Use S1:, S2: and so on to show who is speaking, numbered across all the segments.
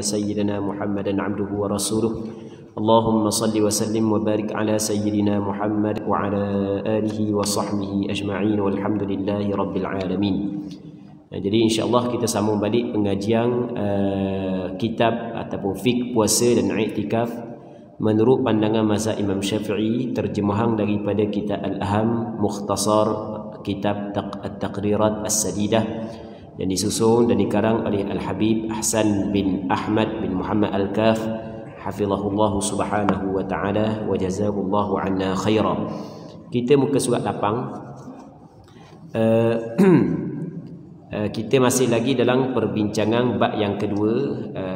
S1: سيدنا محمدا عبده ورسوله اللهم صل وسلم وبارك على سيدنا محمد وعلى آله وصحبه أجمعين والحمد لله رب العالمين. Jadi insya-Allah kita sambung balik pengajian kitab ataupun fiqh puasa dan i'tikaf menurut pandangan mazhab Imam Syafi'i, terjemahan daripada kitab Al-Aham Mukhtasar kitab At-Taqrirat As-Sadidah yang disusun dan dikarang oleh Al-Habib Ahsan bin Ahmad bin Muhammad Al-Kaf hafizahullah subhanahu wa ta'ala wa jazahullahu anna khaira. Kita muka surat 8. Kita masih lagi dalam perbincangan bab yang kedua,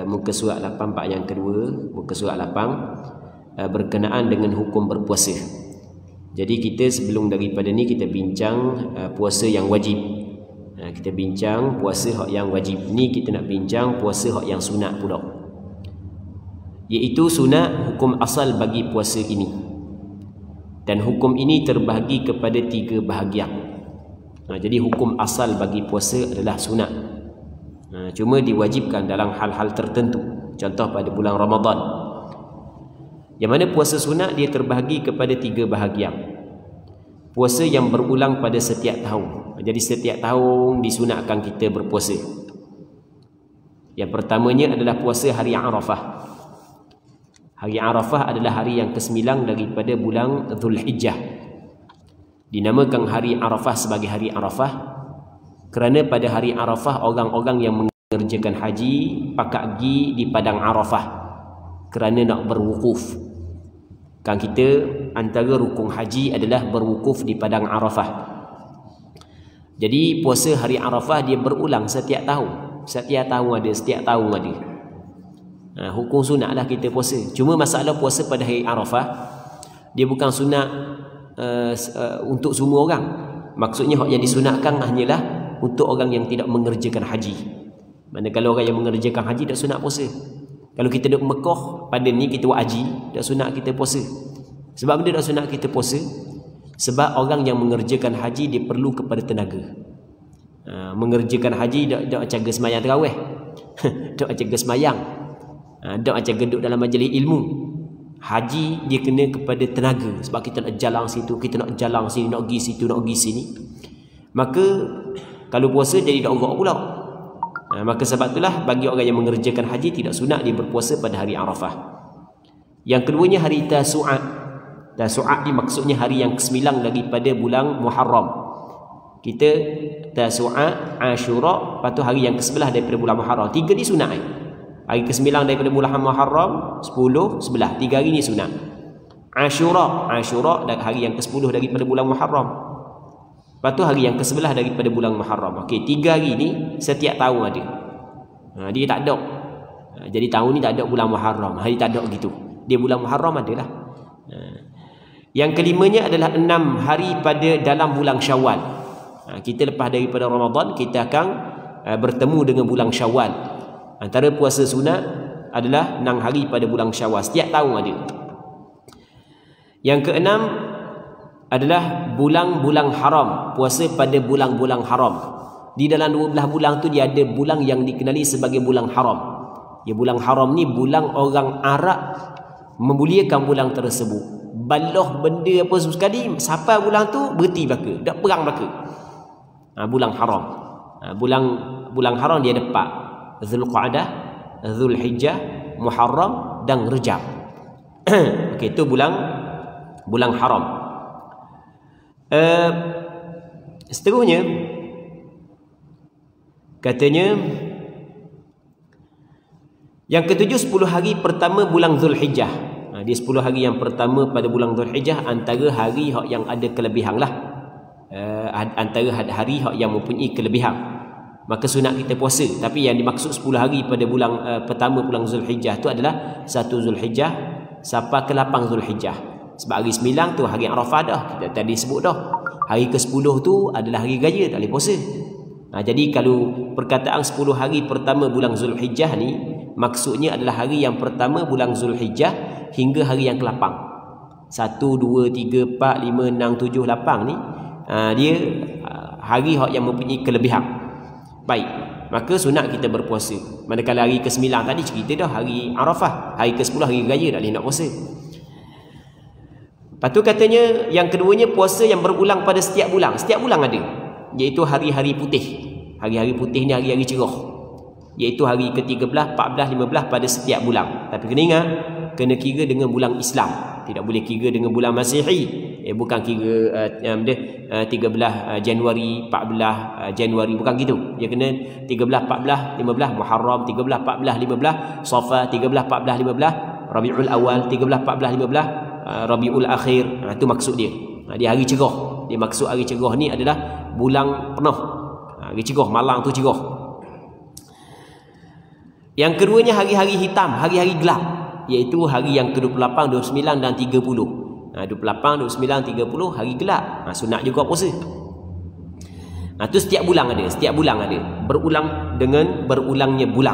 S1: muka surat 8 bab yang kedua, muka surat 8 berkenaan dengan hukum berpuasa. Jadi kita sebelum daripada ni kita bincang puasa yang wajib. Kita bincang puasa hak yang wajib. Ni kita nak bincang puasa hak yang sunat pula. Iaitu sunat hukum asal bagi puasa ini. Dan hukum ini terbahagi kepada 3 bahagian. Jadi hukum asal bagi puasa adalah sunat. Cuma diwajibkan dalam hal-hal tertentu. Contoh pada bulan Ramadan. Yang mana puasa sunat dia terbahagi kepada 3 bahagian. Puasa yang berulang pada setiap tahun. Jadi setiap tahun disunatkan kita berpuasa. Yang pertamanya adalah puasa hari Arafah. Hari Arafah adalah hari yang ke-9 daripada bulan Zulhijjah. Dinamakan hari Arafah sebagai hari Arafah kerana pada hari Arafah orang-orang yang mengerjakan haji pakat pergi di padang Arafah kerana nak berwukuf. Kan kita antara rukun haji adalah berwukuf di padang Arafah. Jadi puasa hari Arafah dia berulang setiap tahun. Setiap tahun ada. Hukum sunatlah kita puasa. Cuma masalah puasa pada hari Arafah dia bukan sunat untuk semua orang. Maksudnya hak yang disunatkan hanyalah untuk orang yang tidak mengerjakan haji. Manakala orang yang mengerjakan haji tak sunat puasa. Kalau kita duduk Mekah pada ni kita buat haji, tak sunat kita puasa. Sebab benda tak sunat kita puasa? Sebab orang yang mengerjakan haji dia perlu kepada tenaga. Mengerjakan haji tak macam semayang tarawih. Tak macam semayang. Tak macam duduk dalam majlis ilmu. Haji dia kena kepada tenaga. Sebab kita nak jalan situ, kita nak jalan sini, nak pergi situ, nak pergi sini. Maka kalau puasa jadi tak ogok pula. Maka sebab itulah bagi orang yang mengerjakan haji tidak sunat dia berpuasa pada hari Arafah. Yang keduanya hari Tasu'a. Tasu'a ni maksudnya hari yang ke-9 daripada bulan Muharram. Kita Tasu'a, Ashura, lepas tu hari yang ke-11 daripada bulan Muharram. 3 ni sunat. Hari ke-9 daripada bulan Muharram, 10, 11. 3 hari ni sunat. Ashura hari yang ke-10 daripada bulan Muharram. Lepas tu hari yang ke-11 daripada bulan Muharram. Okey, 3 hari ni setiap tahun ada. Dia tak ada. Jadi tahun ni tak ada bulan Muharram. Hari tak ada gitu. Dia bulan Muharram adalah. Yang kelimanya adalah 6 hari pada dalam bulan Syawal. Kita lepas daripada Ramadan kita akan bertemu dengan bulan Syawal. Antara puasa sunat adalah 6 hari pada bulan Syawal. Setiap tahun ada. Yang keenam adalah bulan-bulan haram. Puasa pada bulan-bulan haram. Di dalam 12 bulan tu dia ada bulan yang dikenali sebagai bulan haram. Ya, bulan haram ni bulan orang Arab memuliakan bulan tersebut. Baloh benda apa sekali sampai bulan tu berhenti belaka, dak perang belaka. Bulan haram. Bulan haram dia ada 4. Zulqa'dah, Zulhijjah, Muharram dan Rejab. Okey, itu bulan haram. Seterusnya katanya yang ketujuh 10 hari pertama bulan Zulhijjah. Dia 10 hari yang pertama pada bulan Zulhijjah antara hari yang ada kelebihan lah. Antara hari yang mempunyai kelebihan. Maka sunat kita puasa. Tapi yang dimaksud 10 hari pada bulan pertama bulan Zulhijjah tu adalah 1 Zulhijjah sampai ke 8 Zulhijjah. Sebab hari 9 tu hari Arafah dah. Kita tadi sebut dah. Hari ke-10 tu adalah hari raya, tak boleh puasa. Jadi kalau perkataan 10 hari pertama bulan Zulhijjah ni maksudnya adalah hari yang pertama bulan Zulhijjah hingga hari yang ke-8. 1, 2, 3, 4, 5, 6, 7, 8 ni dia hari yang mempunyai kelebihan. Baik. maka sunat kita berpuasa. Manakala hari ke-9 tadi cerita dah hari Arafah, hari ke-10 hari raya tak boleh nak puasa. Lepas tu katanya yang keduanya puasa yang berulang pada setiap bulan. Setiap bulan ada, iaitu hari-hari putih. Hari-hari putih ni hari-hari cerah, iaitu hari ke-13, 14, 15 pada setiap bulan. Tapi kena ingat, kena kira dengan bulan Islam. Tidak boleh kira dengan bulan Masihi. Bukan kira 13 Januari, 14 Januari, bukan gitu. Dia kena 13, 14, 15 Muharram, 13, 14, 15 Safar, 13, 14, 15 Rabiul Awal, 13, 14, 15 Rabiul Akhir. Itu maksud dia. Dia hari cerah. Dia maksud hari cerah ni adalah bulan penuh. Hari cerah, malang tu cerah. Yang keduanya hari-hari hitam, hari-hari gelap, iaitu hari yang ke-28, 29 dan 30. 28, 29, 30 hari gelap. Sunat juga puasa. Itu setiap bulan ada, setiap bulan ada. Berulang dengan berulangnya bulan.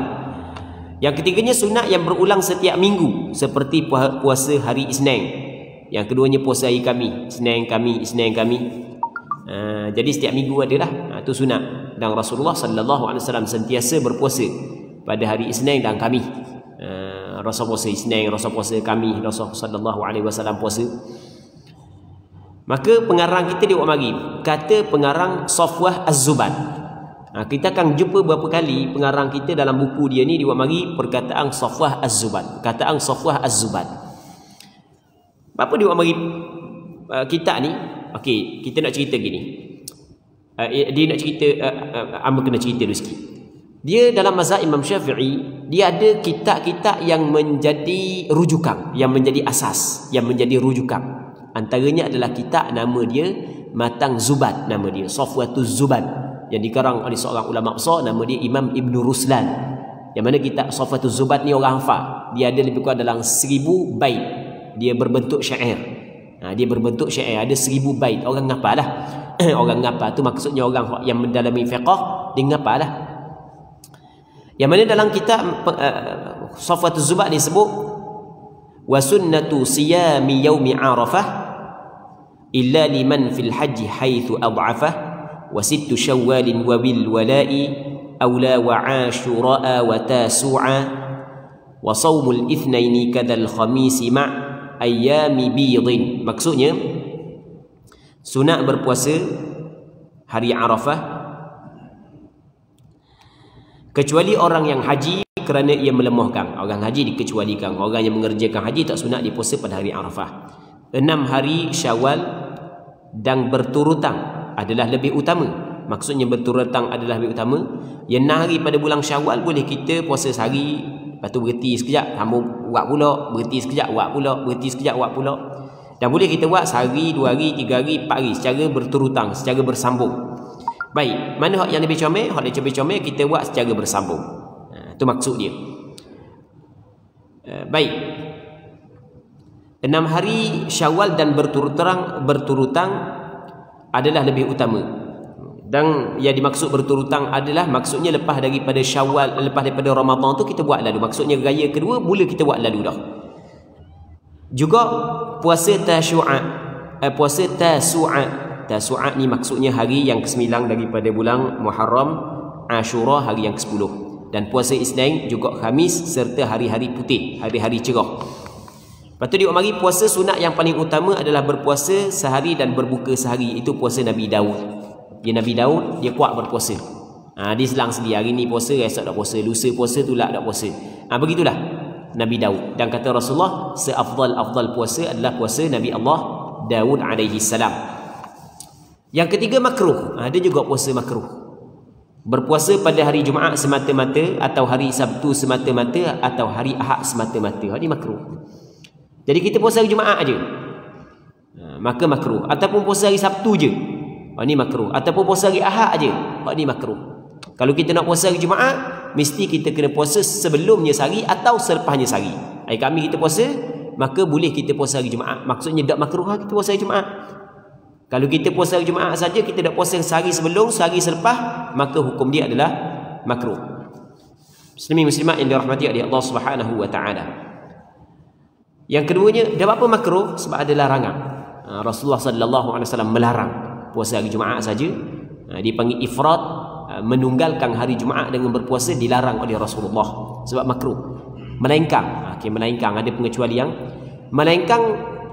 S1: Yang ketiganya sunat yang berulang setiap minggu, seperti puasa hari Isnin. Yang keduanya puasa hari Khamis, Isnin Khamis, Isnin Khamis. Jadi setiap minggu adalah itu sunat. Dan Rasulullah sallallahu alaihi wasallam sentiasa berpuasa pada hari Isnin dan Khamis. Rasul puasa Isnin, Rasul puasa Khamis, Rasul sallallahu alaihi wasallam puasa. Maka pengarang kita dia buat mari, kata pengarang Safwah Az-Zubat. Kita akan jumpa berapa kali pengarang kita dalam buku dia ni dia buat mari perkataan Safwah Az-Zubat, perkataan Safwah Az-Zubat. Apa dia buat mari kitab ni? Okey, kita nak cerita gini. Dia nak cerita Amba kena cerita dulu sikit. Dia dalam mazhab Imam Syafi'i, dia ada kitab-kitab yang menjadi rujukan, yang menjadi asas, yang menjadi rujukan. Antaranya adalah kitab nama dia Matang Zubat, nama dia Safwatuz Zubat, yang dikarang oleh seorang ulama besar nama dia Imam Ibn Ruslan. Yang mana kitab Safwatuz Zubat ni orang hafal. Dia ada lebih kurang dalam 1000 bait. Dia berbentuk syair. Dia berbentuk syair, ada 1000 bait. Orang ngapal lah. Orang ngapal tu maksudnya orang yang mendalami fiqh, dia ngapal lah. Yang mana dalam kitab Safwatuz Zubat disebut wa sunnatu siyami yaumi Arafah illa liman fil haji haitsu ad'afah wa sittu syawalin wa bil wala'i awla wa ashura wa tasu'a wa saumul ithnaini kadzal khamisi ma' ayyami bidin. Maksudnya sunat berpuasa hari Arafah kecuali orang yang haji kerana ia melemahkan. Orang haji dikecualikan. Orang yang mengerjakan haji tak sunat dia puasa pada hari Arafah. 6 hari Syawal dan berturutan adalah lebih utama. Maksudnya berturutan adalah lebih utama. Yang 6 hari pada bulan Syawal boleh kita puasa sehari, lepas tu berhenti sekejap, sambung buat pula, berhenti sekejap, buat pula, berhenti sekejap, buat pula. Dan boleh kita buat sehari, 2 hari, 3 hari, 4 hari secara berturutan, secara bersambung. Baik, mana hak yang lebih comel? Hak yang lebih comel kita buat secara bersambung. Itu maksud dia. Baik. 6 hari Syawal dan berturutan adalah lebih utama. Dan yang dimaksud berturutan adalah maksudnya lepas daripada Syawal, lepas daripada Ramadan tu kita buat lalu. Maksudnya raya kedua mula kita buat lalu dah. Juga puasa Tasu'a. Puasa Tasu'a. Tasu'a ni maksudnya hari yang ke-9 daripada bulan Muharram, Ashura hari yang ke-10. Dan puasa Isnin juga Khamis serta hari-hari putih, hari-hari cerah. Lepas tu dia mari puasa sunat yang paling utama adalah berpuasa sehari dan berbuka sehari. Itu puasa Nabi Daud. Dia Nabi Daud, dia kuat berpuasa. Dia selang sendiri, hari ni puasa, esok tak puasa, lusa puasa, tulak tak puasa. Begitulah Nabi Daud. Dan kata Rasulullah, seafdal puasa adalah puasa Nabi Allah Daud alaihi salam. Yang ketiga makruh. Ada juga puasa makruh. Berpuasa pada hari Jumaat semata-mata, atau hari Sabtu semata-mata, atau hari Ahad semata-mata. Ini makruh. Jadi kita puasa hari Jumaat aja, maka makruh. Ataupun puasa hari Sabtu je, ini makruh. Ataupun puasa hari Ahad aja, ini makruh. Kalau kita nak puasa hari Jumaat, mesti kita kena puasa sebelumnya sehari atau selepasnya sehari. Hari Khamis kita puasa, maka boleh kita puasa hari Jumaat. Maksudnya tak makruh kita puasa hari Jumaat. Kalau kita puasa hari Jumaat saja, kita tak puasa sehari sebelum, sehari selepas, maka hukum dia adalah makruh. Muslimin muslimat yang dirahmati oleh Allah Subhanahu wa taala. Yang keduanya, dah apa makruh? Sebab ada larangan. Rasulullah sallallahu alaihi wasallam melarang puasa hari Jumaat saja. Dipanggil ifrat menunggalkan hari Jumaat dengan berpuasa dilarang oleh Rasulullah sebab makruh. Melainkan, melainkan ada pengecualian. Melainkan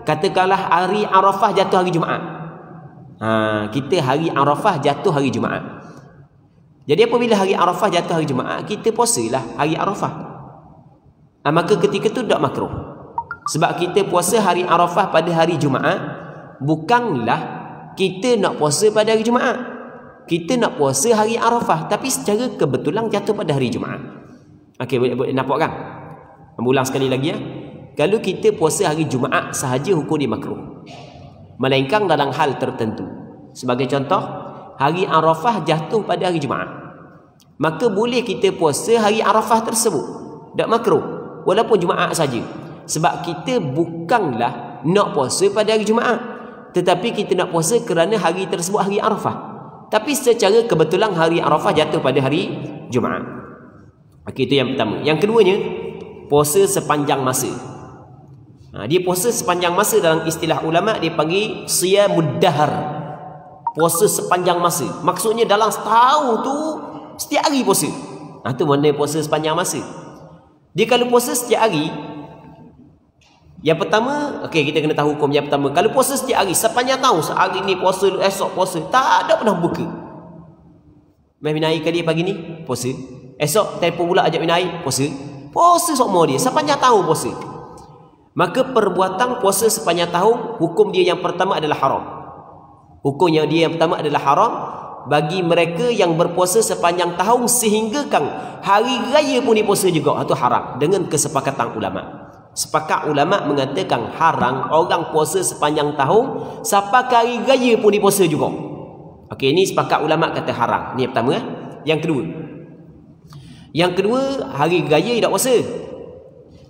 S1: katakanlah hari Arafah jatuh hari Jumaat. Kita hari Arafah jatuh hari Jumaat. Jadi apabila hari Arafah jatuh hari Jumaat, kita puasalah hari Arafah. Maka ketika itu tak makruh. Sebab kita puasa hari Arafah pada hari Jumaat, bukanlah kita nak puasa pada hari Jumaat. Kita nak puasa hari Arafah, tapi secara kebetulan jatuh pada hari Jumaat. Okey, boleh nampak kan? Ulang sekali lagi ya. Kalau kita puasa hari Jumaat sahaja, hukum dia makruh. Melainkan dalam hal tertentu. Sebagai contoh, hari Arafah jatuh pada hari Jumaat, maka boleh kita puasa hari Arafah tersebut. Tak makruh walaupun Jumaat saja. Sebab kita bukanlah nak puasa pada hari Jumaat, tetapi kita nak puasa kerana hari tersebut hari Arafah. Tapi secara kebetulan hari Arafah jatuh pada hari Jumaat. Okey, itu yang pertama. Yang keduanya, puasa sepanjang masa. Dia puasa sepanjang masa dalam istilah ulama dia panggil siyamud dahr. Puasa sepanjang masa. Maksudnya dalam setahun tu setiap hari puasa. Itu mana puasa sepanjang masa. Dia kalau puasa setiap hari, yang pertama, kita kena tahu hukum yang pertama. Kalau puasa setiap hari sepanjang tahun, sehari ni puasa, esok puasa, tak ada pernah buka. Main minai kali pagi ni puasa, esok telefon pula ajak minai puasa. Puasa semua dia sepanjang tahun puasa. Maka perbuatan puasa sepanjang tahun, hukum dia yang pertama adalah haram. Hukum yang dia yang pertama adalah haram bagi mereka yang berpuasa sepanjang tahun sehinggakan hari raya pun dipuasa juga. Itu haram dengan kesepakatan ulama. Sepakat ulama mengatakan haram orang puasa sepanjang tahun sampai hari raya pun dipuasa juga. Okey, ini sepakat ulama kata haram. Ini yang pertama. Yang kedua, hari raya tak puasa.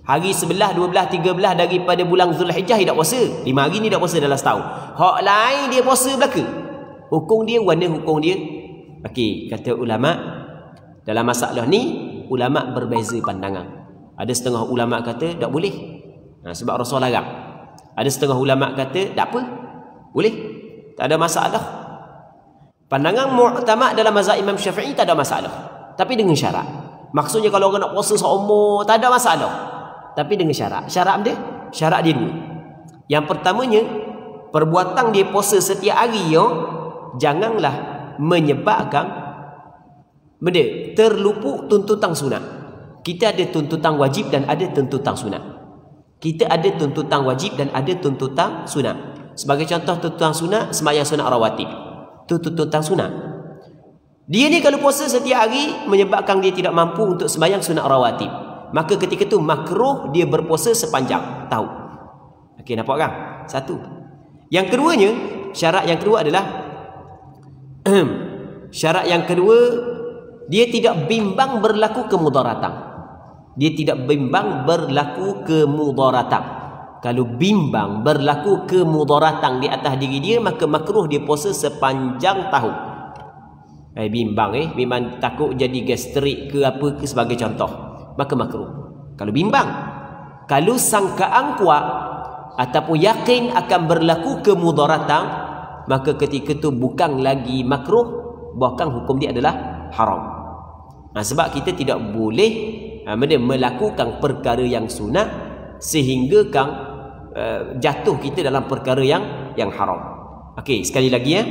S1: Hari 11, 12, 13 daripada bulan Zulhijjah tak puasa. 5 hari ni tak puasa dalam setahun. Hak lain dia puasa belaka. Hukum dia, warna hukum dia. Okey, kata ulama, dalam masalah ni ulama berbeza pandangan. Ada setengah ulama kata tak boleh, sebab Rasul larang. Ada setengah ulama kata tak apa, boleh, tak ada masalah. Pandangan mu'tamad dalam mazhab Imam Syafi'i tak ada masalah, tapi dengan syarat. Maksudnya kalau orang nak puasa seumur tak ada masalah, tapi dengan syarat. Syarat dia, syarat dia dua. Yang pertamanya, perbuatan dia puasa setiap hari janganlah menyebabkan benda terluput tuntutan sunat. Kita ada tuntutan wajib dan ada tuntutan sunat. Kita ada tuntutan wajib dan ada tuntutan sunat. Sebagai contoh tuntutan sunat, sembahyang sunat rawatib. Itu tuntutan sunat. Dia ni kalau puasa setiap hari menyebabkan dia tidak mampu untuk sembahyang sunat rawatib, maka ketika itu makruh dia berpuasa sepanjang tahun. Okey, nampak kan? Satu. Yang keduanya, syarat yang kedua adalah syarat yang kedua, dia tidak bimbang berlaku kemudaratan. Dia tidak bimbang berlaku kemudaratan. Kalau bimbang berlaku kemudaratan di atas diri dia, maka makruh dia puasa sepanjang tahun. Bimbang takut jadi gastrik ke apa ke sebagai contoh, maka makruh. Kalau bimbang, kalau sangkaan kuat ataupun yakin akan berlaku kemudaratan, maka ketika itu bukan lagi makruh, bahkan hukum dia adalah haram. Sebab kita tidak boleh melakukan perkara yang sunat sehingga jatuh kita dalam perkara yang haram. Okey, sekali lagi ya.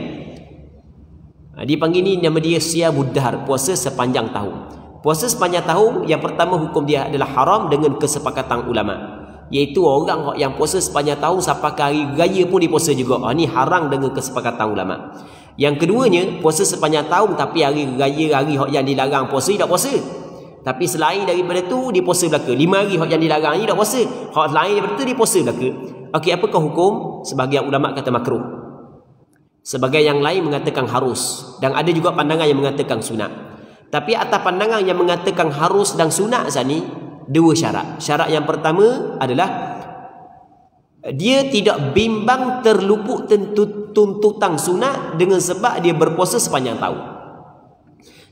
S1: Dia panggil ni nama dia siyamud dahr, puasa sepanjang tahun. Puasa sepanjang tahun yang pertama hukum dia adalah haram dengan kesepakatan ulama. Iaitu orang yang puasa sepanjang tahun sampai ke hari raya pun dipuasa juga. Ini haram dengan kesepakatan ulama. Yang keduanya, puasa sepanjang tahun tapi hari raya, hari yang dilarang puasa, tak puasa. Tapi selain daripada tu dia puasa belaka. 5 hari hak yang dilarang ni tak puasa. Hak lain daripada tu dia puasa belaka. Okey, apakah hukum? Sebagian ulama kata makruh. Sebagian yang lain mengatakan harus, dan ada juga pandangan yang mengatakan sunat. Tapi atas pandangan yang mengatakan harus dan sunat saat ni, dua syarat. Syarat yang pertama adalah dia tidak bimbang terluput tuntutan sunat dengan sebab dia berpuasa sepanjang tahun.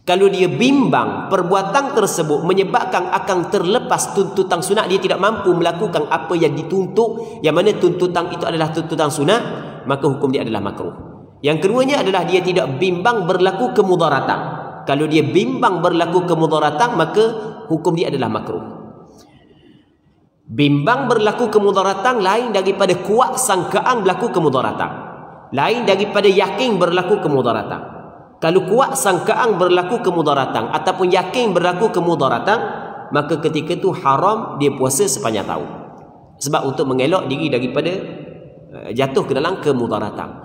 S1: Kalau dia bimbang perbuatan tersebut menyebabkan akan terlepas tuntutan sunat, dia tidak mampu melakukan apa yang dituntut, yang mana tuntutan itu adalah tuntutan sunat, maka hukum dia adalah makruh. Yang keduanya adalah dia tidak bimbang berlaku kemudaratan. kalau dia bimbang berlaku kemudaratan, maka hukum dia adalah makruh. Bimbang berlaku kemudaratan lain daripada kuat sangkaan berlaku kemudaratan, lain daripada yakin berlaku kemudaratan. Kalau kuat sangkaan berlaku kemudaratan ataupun yakin berlaku kemudaratan, maka ketika itu haram dia puasa sepanjang tahun. Sebab untuk mengelak diri daripada jatuh ke dalam kemudaratan.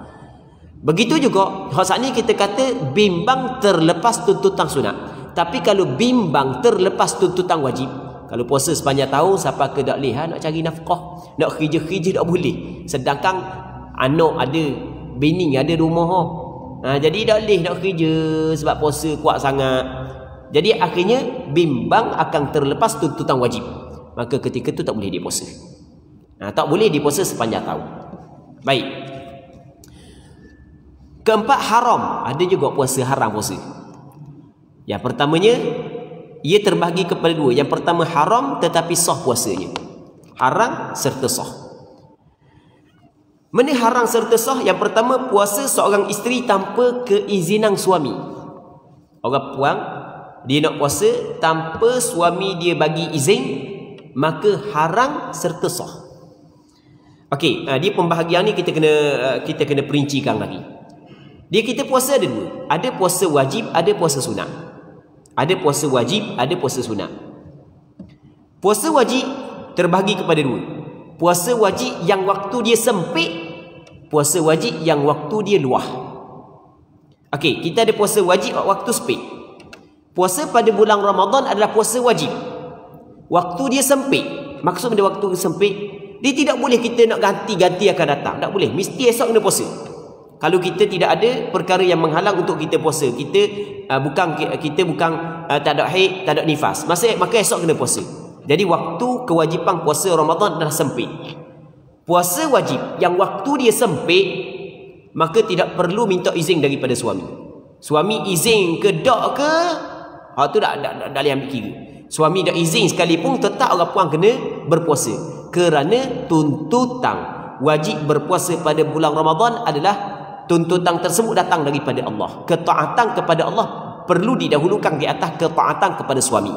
S1: Begitu juga saat ni kita kata bimbang terlepas tuntutan sunat. Tapi kalau bimbang terlepas tuntutan wajib, kalau puasa sepanjang tahun siapa ke dak lihat nak cari nafkah, nak kerja-kerja tak boleh. Sedangkan anak ada, bini ada rumah. Jadi tak boleh nak kerja sebab puasa kuat sangat. Jadi akhirnya bimbang akan terlepas tuntutan wajib. Maka ketika itu tak boleh dia puasa. Tak boleh dia puasa sepanjang tahun. Baik. Keempat, haram. Ada juga puasa haram puasa. Yang pertamanya, ia terbahagi kepada dua. Yang pertama haram tetapi sah puasanya. Haram serta sah. Mana haram serta sah? Yang pertama, puasa seorang isteri tanpa keizinan suami. Orang puang, dia nak puasa tanpa suami dia bagi izin, maka haram serta sah. Okey, dia pembahagian ni kita kena perincikan lagi. Dia kita puasa ada dua. Ada puasa wajib, ada puasa sunat. Ada puasa wajib, ada puasa sunat. Puasa wajib terbahagi kepada dua. Puasa wajib yang waktu dia sempit, puasa wajib yang waktu dia luah. Okey, kita ada puasa wajib waktu sempit. Puasa pada bulan Ramadan adalah puasa wajib. Waktu dia sempit. Maksud pada waktu sempit, dia tidak boleh kita nak ganti-ganti akan datang. Tak boleh. Mesti esok kena puasa. Kalau kita tidak ada perkara yang menghalang untuk kita puasa, kita bukan tak ada haid, tak ada nifas, maka esok kena puasa. Jadi waktu kewajipan puasa Ramadan adalah sempit. Puasa wajib yang waktu dia sempit, maka tidak perlu minta izin daripada suami. Suami izin ke dak ke, tu dah boleh ambil kira. Suami dah izin sekalipun, tetap orang puan kena berpuasa. Kerana tuntutan wajib berpuasa pada bulan Ramadan adalah tuntutan tersebut datang daripada Allah. Ketaatan kepada Allah perlu didahulukan di atas ketaatan kepada suami.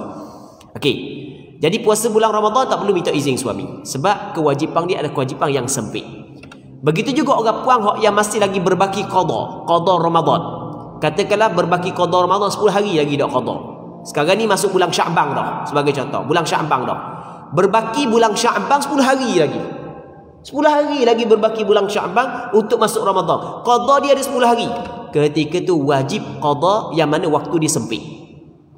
S1: Okey. Jadi puasa bulan Ramadan tak perlu minta izin suami, sebab kewajipan dia adalah kewajipan yang sempit. Begitu juga orang puan yang masih lagi berbaki qada Ramadan. Katakanlah berbaki qada Ramadan 10 hari lagi dak qada. Sekarang ni masuk bulan Syaban dah, sebagai contoh. Bulan Syaban dah. Berbaki bulan Syaban 10 hari lagi. 10 hari lagi berbaki bulan Syaban untuk masuk Ramadan. Qada dia ada 10 hari. Ketika tu wajib qada yang mana waktu dia sempit.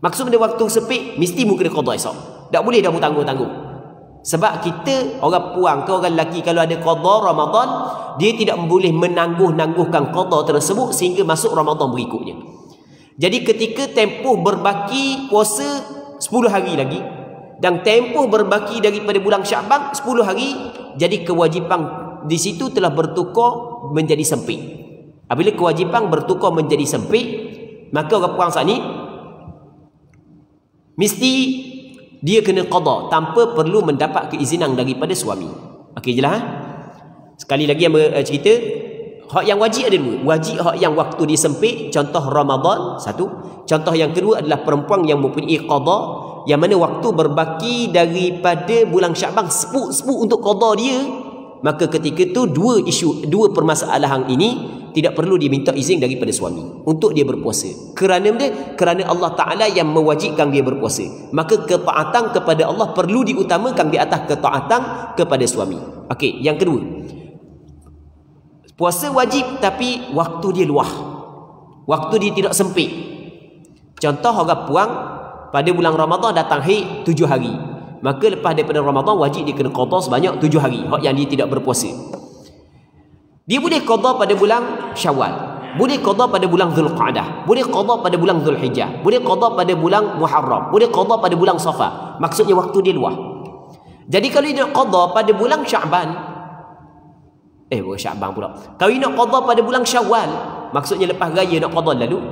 S1: Maksud dia waktu sempit, mesti muka dia qada esok. Tak boleh dah tangguh-tangguh. Sebab kita orang puang ke orang lelaki kalau ada qada Ramadan, dia tidak boleh menangguh-nangguhkan qada tersebut sehingga masuk Ramadan berikutnya. Jadi ketika tempoh berbaki puasa 10 hari lagi dan tempoh berbaki daripada bulan Syaban 10 hari, jadi kewajipan di situ telah bertukar menjadi sempit. Apabila kewajipan bertukar menjadi sempit, maka orang puang saat ni mesti dia kena qada tanpa perlu mendapat keizinan daripada suami. Okey jelas? Sekali lagi yang cerita, hak yang wajib ada dua. Wajib hak yang waktu dia sempit, contoh Ramadan satu. Contoh yang kedua adalah perempuan yang mempunyai qada, yang mana waktu berbaki daripada bulan Syaban sepuk untuk qada dia, maka ketika itu dua permasalahan ini tidak perlu diminta izin daripada suami untuk dia berpuasa. Kerana Allah Ta'ala yang mewajibkan dia berpuasa, maka ketaatan kepada Allah perlu diutamakan di atas ketaatan kepada suami. Okey, yang kedua, puasa wajib tapi waktu dia luah, waktu dia tidak sempit. Contoh orang puang pada bulan Ramadan datang haid 7 hari, maka lepas daripada Ramadan wajib dia kena qada sebanyak 7 hari hak yang dia tidak berpuasa. Dia boleh qada pada bulan Syawal, boleh qada pada bulan Zulqa'dah, boleh qada pada bulan Zulhijjah, boleh qada pada bulan Muharram, boleh qada pada bulan Safar. Maksudnya waktu dia luah. Jadi kalau dia nak qada pada bulan Syaban, bukan Syaban pula. Kalau dia nak qada pada bulan Syawal, maksudnya lepas raya nak qada lalu,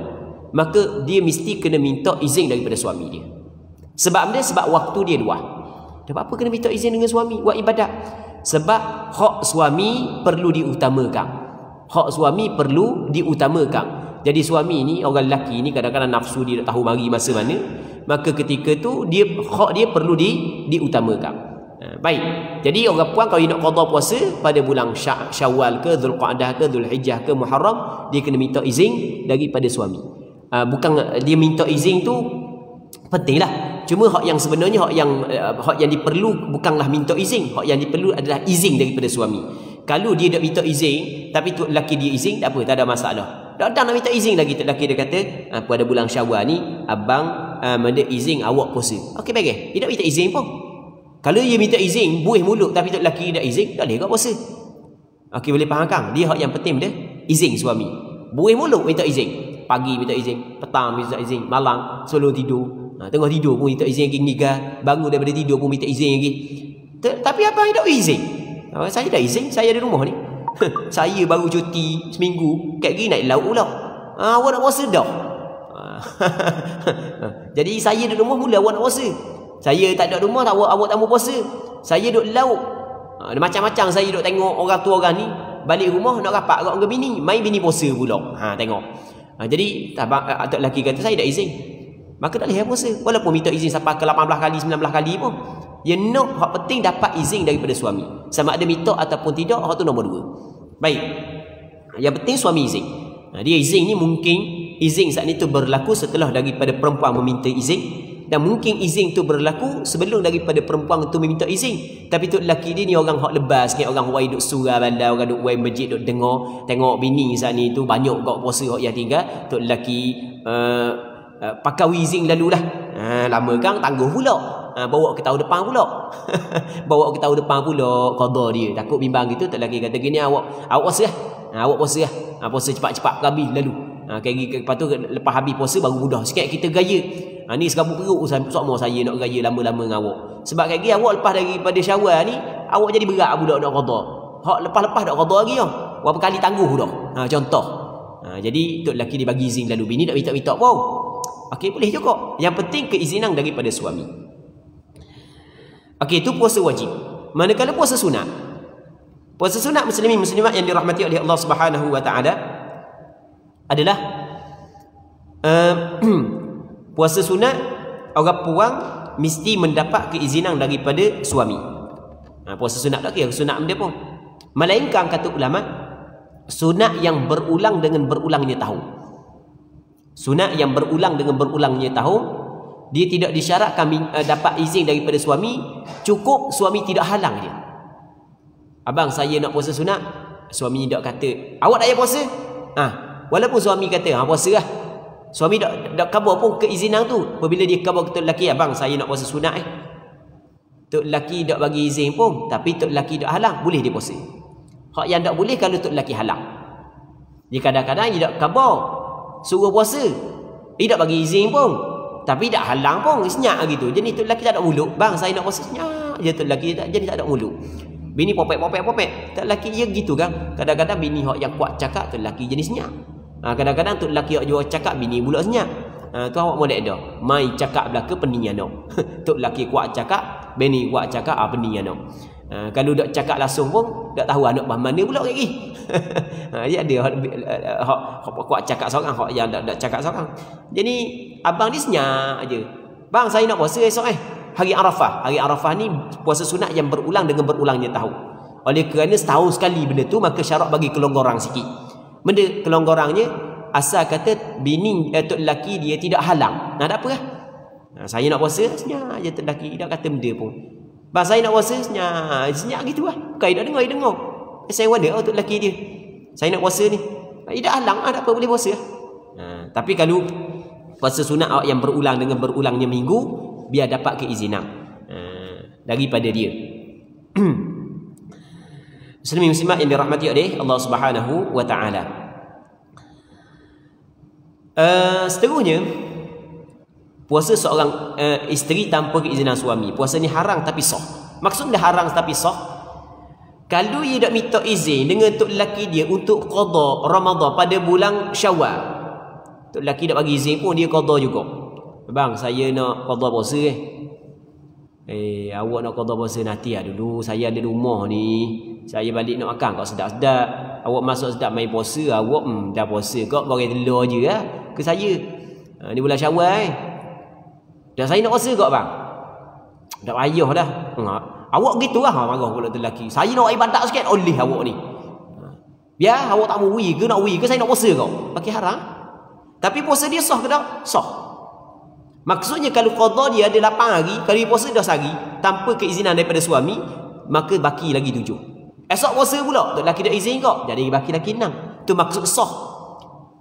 S1: maka dia mesti kena minta izin daripada suami dia. Sebab waktu dia luah. Dan apa kena minta izin dengan suami buat ibadat? Sebab hak suami perlu diutamakan. Hak suami perlu diutamakan. Jadi suami ni, orang lelaki ni kadang-kadang nafsu dia tak tahu mari masa mana, maka ketika tu dia hak dia perlu diutamakan. Baik. Jadi orang puan kalau nak qada puasa pada bulan Syawal ke Zulqa'dah ke Zulhijjah ke Muharram, dia kena minta izin daripada suami. Bukan dia minta izin tu pentinglah. Cuma hak yang sebenarnya hak yang diperlu bukanlah minta izin, hak yang diperlu adalah izin daripada suami. Kalau dia tak minta izin tapi tu lelaki dia izin, tak apa, tak ada masalah. Dah nak minta izin lagi, tu lelaki dia kata pada bulan Syawal ni abang ada izin awak puasa. Okey baik. Dia tak minta izin pun. Kalau dia minta izin buih mulut tapi tu lelaki tak izin, tak boleh kau puasa. Okey, boleh faham kan? Dia hak yang penting dia izin suami. Buih mulut minta izin. Pagi minta izin, petang minta izin, malam sebelum tidur. Tengah tidur pun minta izin lagi niga, bangun daripada tidur pun minta izin lagi. Tapi abang tak izin. Saya dah izin, saya ada rumah ni. Saya baru cuti seminggu, kat gini naik laut pula. Awak nak puasa dah. Jadi saya di rumah mula awak nak puasa. Saya tak ada rumah, awak tak mau puasa. Saya duduk laut. Macam-macam saya duduk tengok orang tua orang ni balik rumah nak rapat dengan bini, main bini puasa pula. Tengok. Jadi atuk lelaki kata saya tak izin. Maka tak boleh puasa. Walaupun minta izin sampai ke 18 kali, 19 kali pun. Dia nak hak penting dapat izin daripada suami. Sama ada minta ataupun tidak, hak tu nombor 2. Baik. Yang penting suami izin. Dia izin ni mungkin izin saat ni tu berlaku setelah daripada perempuan meminta izin, dan mungkin izin tu berlaku sebelum daripada perempuan tu meminta izin. Tapi tu lelaki dia ni orang hak lebas, kan orang wai duk surau bandar, orang duk wai masjid duk dengar, tengok bini saat ni tu banyak gak puasa hak yang tinggal, tu lelaki pakai izin lalulah. Lama kan tangguh pula. Bawa ke tahun depan pula. Bawa ke tahun depan pula qada dia. Takut bimbang gitu, tak lelaki kata gini, awak puasa lah. Awak puasa lah. Puasa cepat-cepat habis lalu. Lepas tu lepas habis puasa baru mudah sikit kita gaya. Ni serabut perut sama saya nak gaya lama-lama dengan awak. Sebab kayak gini awak lepas daripada Syawal ni, awak jadi berat budak nak qada. Hak lepas-lepas nak qada lagi dah. Berapa kali tangguh dah. Contoh. Jadi tok lelaki dia bagi izin lalu, bini tak minta-minta pun. Okey, boleh juga. Yang penting keizinan daripada suami. Okey, itu puasa wajib. Manakala puasa sunat. Puasa sunat muslimin muslimat yang dirahmati oleh Allah Subhanahu wa taala adalah puasa sunat orang puang mesti mendapat keizinan daripada suami. Puasa sunat tak kira sunat benda pun. Melainkan kata ulama, sunat yang berulang dengan berulangnya tahun. Sunat yang berulang dengan berulangnya tahun, dia tidak disyaratkan dapat izin daripada suami, cukup suami tidak halang dia. Abang saya nak puasa sunat, suami tak kata, awak tak payah puasa. Walaupun suami kata, puasa lah. Suami tak khabar pun keizinan tu. Apabila dia khabar ke tok lelaki, abang saya nak puasa sunat Tok lelaki tak bagi izin pun, tapi tok lelaki tak halang, boleh dia puasa. Hak yang tak boleh kalau tok lelaki halang. Dia kadang-kadang dia tak khabar suruh puasa, dia tak bagi izin pun, tapi tak halang pun, senyap gitu. Jadi tok lelaki tak ada mulut, bang saya nak puasa, senyap je tok lelaki, jadi tak ada mulut. Bini popek. Tok lelaki dia gitu kan. Kadang-kadang bini hak yang kuat cakap, tok lelaki jadi senyap. Kadang-kadang tok lelaki hak jual cakap, bini pula senyap. Tu awak molek dah. Mai cakap belaka pening anak. Tok lelaki kuat cakap, bini kuat cakap, pening anak. Kalau tak cakap langsung pun tak tahu anak mana pula lagi. Dia ada hak kuat cakap seorang, hak yang tak cakap seorang. Jadi abang dia senyap aje. Bang saya nak puasa esok hari Arafah. Hari Arafah ni puasa sunat yang berulang dengan berulangnya tahun. Oleh kerana setahun sekali benda tu, maka syarat bagi kelonggaran sikit. Benda kelonggarannya asal kata bini tok lelaki dia tidak halang. Tak apa lah. Saya nak puasa senyap aje tok lelaki, tak kata benda pun. Bang saya nak puasa senyap gitu lah. Bukan dia dengar. Saya wonder tok lelaki dia. Saya nak puasa ni. Dia tak halang, tak apa, boleh puasa. Tapi kalau puasa sunat yang berulang dengan berulangnya minggu, biar dapat keizinan daripada dia. Muslimin muslimat yang dirahmati oleh Allah Subhanahu wa taala. Seterusnya, puasa seorang isteri tanpa keizinan suami. Puasa ni haram tapi sah. Maksudnya haram tapi sah, kalau ia tak minta izin dengan tok lelaki dia untuk qada Ramadan pada bulan Syawal, tok lelaki tak bagi izin pun dia qada juga. Bang saya nak qada puasa awak nak qada puasa nanti dulu, saya ada rumah ni, saya balik nak makan kau sedap-sedap. Awak masuk sedap main puasa, awak dah puasa kau goreng telur je lah ke saya. Ni bulan Syawal dah saya nak puasa kau bang. Tak payah dah. Awak gitu lah marah pula tu lelaki. Saya nak ibadat sikit oleh awak ni. Biar awak tak mau ke nak ke saya nak puasa kau. Bagi haram. Tapi puasa dia sah ke tak? Sah. Maksudnya kalau qada dia ada 8 hari, kalau dia puasa dah sehari tanpa keizinan daripada suami, maka baki lagi 7. Esok puasa pula, tak laki dah izin kau, jadi baki lagi 6. Tu maksud sah.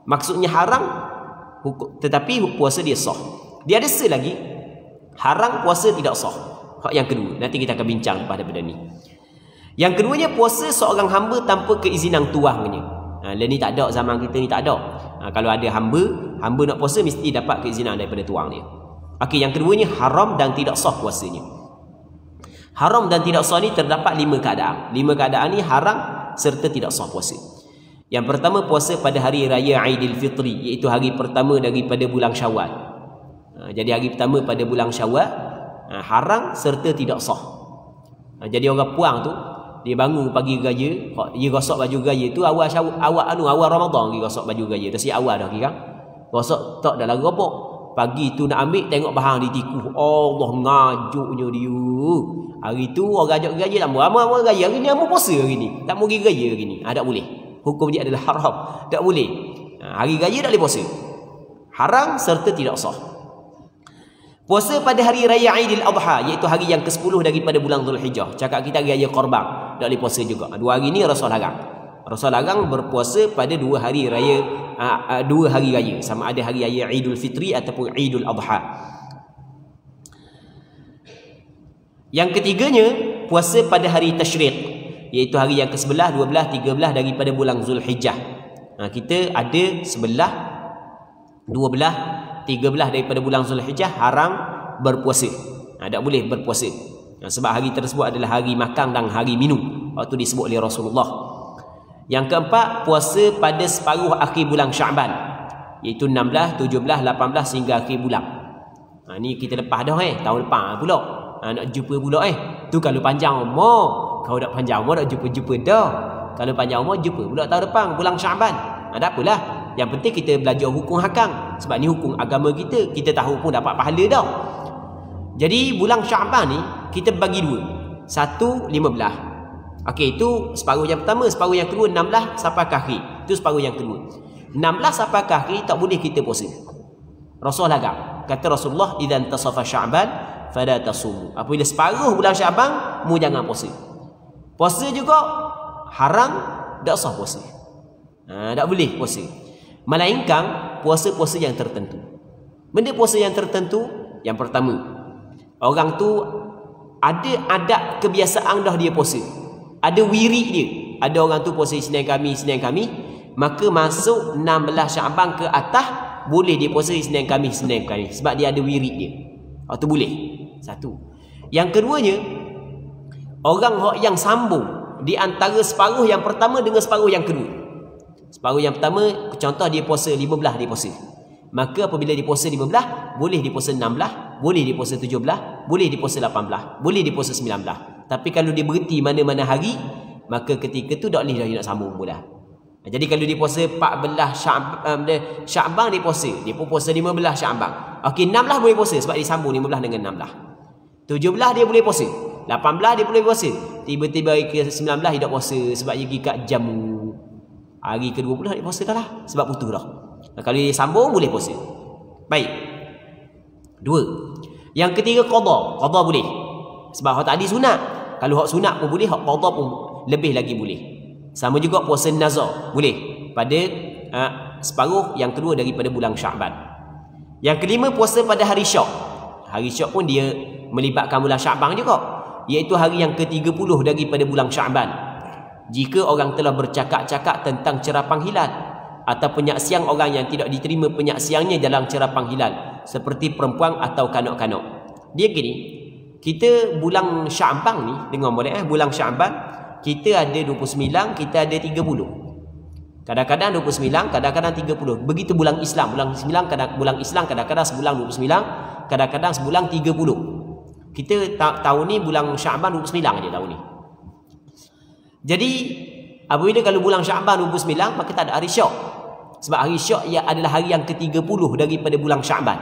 S1: Maksudnya haram, tetapi puasa dia sah. Dia ada lagi, haram puasa tidak sah. Hak yang kedua, nanti kita akan bincang lepas daripada ni. Yang keduanya, puasa seorang hamba tanpa keizinan tuannya. Ni tak ada, zaman kita ni tak ada. Kalau ada hamba nak puasa mesti dapat keizinan daripada tuang dia. Okey, yang keduanya haram dan tidak sah puasanya. Haram dan tidak sah ni terdapat 5 keadaan. 5 keadaan ni haram serta tidak sah puasa. Yang pertama, puasa pada hari raya Aidilfitri, iaitu hari pertama daripada bulan Syawal. Jadi hari pertama pada bulan Syawal haram serta tidak sah. Jadi orang puang tu dia bangun pagi raya, dia gosok baju raya tu awal Ramadan dia gosok baju raya. Dah siap awal dah kira. Gosok tak dalam robok. Pagi tu nak ambil tengok bahan ditikuh. Allah ngajuknya dia. Hari tu orang ajak raya tak mau. Amal raya hari ni amal puasa hari ni. Tak mau pergi raya hari ni. Tak boleh. Hukum dia adalah haram. Tak boleh. Hari raya tak boleh puasa. Haram serta tidak sah. Puasa pada hari raya Aidil Adha, iaitu hari yang ke-10 daripada bulan Zulhijjah. Cakap kita raya Korban, tak boleh puasa juga. 2 hari ni Rasul larang. Rasul larang berpuasa pada 2 hari raya, 2 hari raya, sama ada hari raya Aidul Fitri ataupun Aidul Adha. Yang ketiganya, puasa pada hari Tashriq, iaitu hari yang ke-11, 12, 13 daripada bulan Zulhijjah. Kita ada 11, 12, 13 daripada bulan Zulhijjah haram berpuasa. Tak boleh berpuasa. Sebab hari tersebut adalah hari makan dan hari minum. Waktu disebut oleh Rasulullah. Yang keempat, puasa pada separuh akhir bulan Sya'ban, iaitu 16, 17, 18 hingga akhir bulan. Ni kita lepas dah tahun lepas pula. Nak jumpa pula tu kalau panjang umur. Kalau tak panjang umur nak jumpa dah. Kalau panjang umur jumpa pula tahun depan bulan Sya'ban. Tak apalah. Yang penting kita belajar hukum hakam. Sebab ni hukum agama kita. Kita tahu pun dapat pahala dah. Jadi bulan Sya'ban ni kita bagi 2. 1, 15. Okey, itu separuh yang pertama. Separuh yang kedua 16 sampai ke akhir. Itu separuh yang kedua. 16 sampai ke akhir tak boleh kita puasa. Rasul larang. Kata Rasulullah, "Idzan tasafa Sya'ban fala tasumu." Apabila separuh bulan Sya'ban, mu jangan puasa. Puasa juga haram, tak sah puasa. Tak boleh puasa. Melainkan puasa-puasa yang tertentu. Benda puasa yang tertentu, yang pertama, orang tu ada adat kebiasaan dah dia puasa. Ada wirid dia. Ada orang tu puasa Isnin Khamis, maka masuk 16 Sya'ban ke atas boleh dia puasa Isnin Khamis. Sebab dia ada wirid dia. Itu boleh. Satu. Yang keduanya, orang yang sambung di antara separuh yang pertama dengan separuh yang kedua. Separuh yang pertama, contoh dia puasa 15 dia puasa. Maka apabila dia puasa 15, boleh dia puasa 16, boleh dia puasa 17, boleh dia puasa 18, boleh dia puasa 19. Tapi kalau dia berhenti mana-mana hari, maka ketika tu tak boleh dah dia nak sambung pula. Jadi kalau dia puasa 14 Sya'ban dia pun puasa 15 Sya'ban. Okey, 16 boleh puasa sebab dia sambung 15 dengan 16. 17 dia boleh puasa, 18 dia boleh puasa. Tiba-tiba hari ke-19 dia tak puasa sebab dia pergi kat jamu. Hari kedua pula dia puasa dah lah. Sebab putus dah. Kalau dia sambung boleh puasa. Baik. 2. Yang ketiga qada. Qada boleh. Sebab hak tadi sunat. Kalau hak sunat pun boleh, hak qada pun lebih lagi boleh. Sama juga puasa nazar. Boleh. Pada separuh yang kedua daripada bulan Sya'ban. Yang kelima, puasa pada hari Syak. Hari Syak pun dia melibatkan bulan Sya'ban juga. Iaitu hari yang ke-30 daripada bulan Sya'ban. Jika orang telah bercakap-cakap tentang cerapang hilal atau penyaksian orang yang tidak diterima penyaksiannya dalam cerapang hilal, seperti perempuan atau kanak-kanak. Dia gini, kita bulan Sya'ban ni, dengar boleh bulan Sya'ban kita ada 29, kita ada 30. Kadang-kadang 29, kadang-kadang 30. Begitu bulan Islam, bulan Islam kadang-kadang sebulan 29, kadang-kadang sebulan 30. Kita tahun ni bulan Sya'ban 29 aja tahun ni. Jadi apabila kalau bulan Syaban 29 maka tak ada hari Syok. Sebab hari Syok ia adalah hari yang ke-30 daripada bulan Syaban.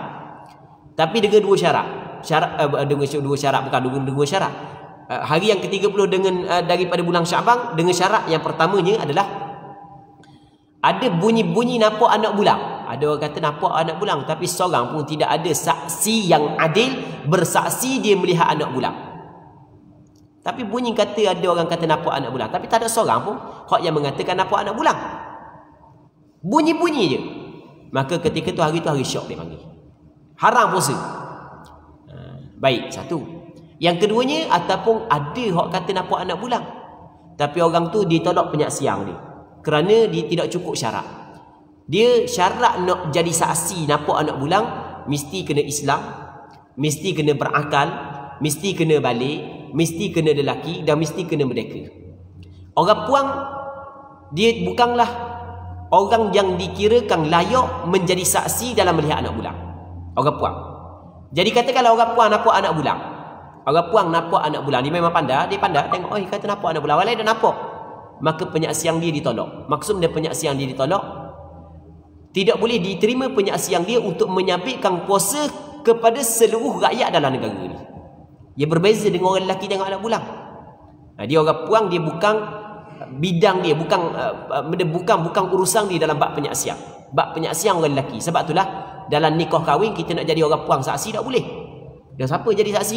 S1: Tapi dengan dua syarat. Dengan dua syarat bukan dengan dua syarat. Hari yang ke-30 dengan daripada bulan Syaban dengan syarat yang pertamanya adalah ada bunyi-bunyi nampak anak bulan. Ada orang kata nampak anak bulan tapi seorang pun tidak ada saksi yang adil bersaksi dia melihat anak bulan. Tapi bunyi kata ada orang kata nampak anak bulan tapi tak ada seorang pun hak yang mengatakan nampak anak bulan. Bunyi-bunyi je. Maka ketika tu hari Syok dia panggil. Haram puasa. Baik, satu. Yang keduanya ataupun ada hak kata nampak anak bulan. Tapi orang tu ditolak penyaksian dia. Kerana dia tidak cukup syarat. Dia syarat nak jadi saksi nampak anak bulan mesti kena Islam, mesti kena berakal, mesti kena balik, mesti kena lelaki dan mesti kena merdeka. Orang puang dia bukanlah orang yang dikirakan layak menjadi saksi dalam melihat anak bulan. Orang puang. Jadi katakanlah orang puang nampak anak bulan. Orang puang nampak anak bulan, dia memang pandai, dia pandai tengok kata nampak anak bulan, orang lain dah nampak. Maka penyaksian dia ditolak. Maksudnya penyaksian dia ditolak. Tidak boleh diterima penyaksian dia untuk menyabitkan puasa kepada seluruh rakyat dalam negara ni. Dia berbeza dengan orang lelaki tengok anak bulan. Dia orang puang, dia bukan bidang dia, bukan urusan dia dalam bab penyaksian. Bab penyaksian orang lelaki. Sebab itulah dalam nikah kahwin kita nak jadi orang puang saksi tak boleh. Dan siapa jadi saksi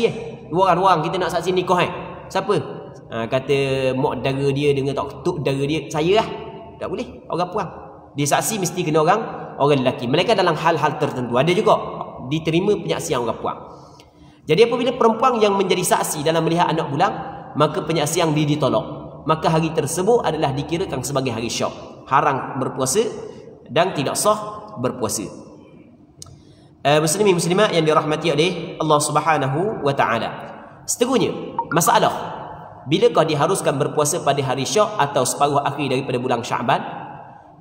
S1: Dua orang kita nak saksi nikah Siapa? Kata mak dara dia dengan tok dara dia, saya lah. Tak boleh orang puang. Dia saksi mesti kena orang lelaki. Mereka dalam hal-hal tertentu ada juga diterima penyaksian orang puang. Jadi apabila perempuan yang menjadi saksi dalam melihat anak bulan, maka penyaksian dia ditolak. Maka hari tersebut adalah dikirakan sebagai hari Syok. Haram berpuasa dan tidak sah berpuasa. Muslimin muslimat yang dirahmati oleh Allah Subhanahu wa taala. Seterusnya, masalah bilakah diharuskan berpuasa pada hari Syok atau separuh akhir daripada bulan Syaban?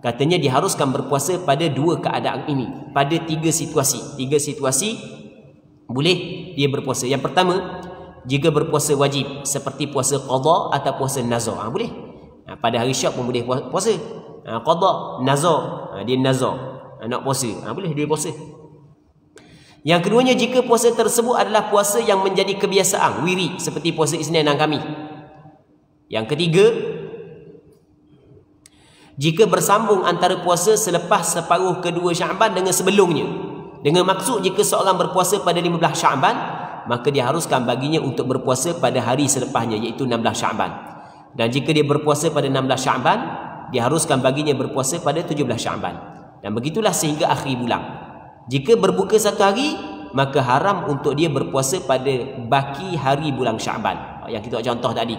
S1: Katanya diharuskan berpuasa pada dua keadaan ini, pada tiga situasi. Tiga situasi boleh dia berpuasa. Yang pertama, jika berpuasa wajib seperti puasa qada atau puasa nazar, boleh. Pada hari Syok pun boleh puasa. Qada, nazar, dia nazar nak puasa, boleh dia puasa. Yang keduanya, jika puasa tersebut adalah puasa yang menjadi kebiasaan, wirid, seperti puasa Isnin dan Khamis. Yang ketiga, jika bersambung antara puasa selepas separuh kedua Syaban dengan sebelumnya, dengan maksud jika seorang berpuasa pada 15 Syaban, maka diharuskan baginya untuk berpuasa pada hari selepasnya, iaitu 16 Syaban. Dan jika dia berpuasa pada 16 Syaban, diharuskan baginya berpuasa pada 17 Syaban. Dan begitulah sehingga akhir bulan. Jika berbuka satu hari, maka haram untuk dia berpuasa pada baki hari bulan Syaban. Yang kita contoh tadi,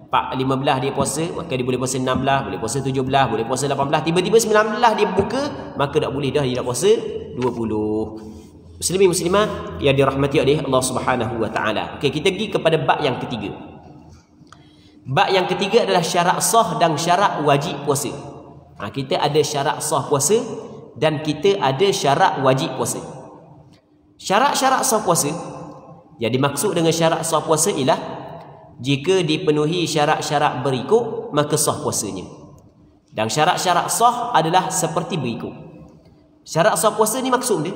S1: 15 dia puasa, maka dia boleh puasa 16, boleh puasa 17, boleh puasa 18. Tiba-tiba 19 dia buka, maka tak boleh dah, dia nak puasa 20. Muslimin muslimat yang dirahmati oleh Allah Subhanahu wa taala. Okey, kita pergi kepada bab yang ketiga. Bab yang ketiga adalah syarat sah dan syarat wajib puasa. Kita ada syarat sah puasa dan kita ada syarat wajib puasa. Syarat-syarat sah puasa yang dimaksud dengan syarat sah puasa ialah jika dipenuhi syarat-syarat berikut, maka sah puasanya. Dan syarat-syarat sah adalah seperti berikut. Syarat sah puasa ni maksud dia,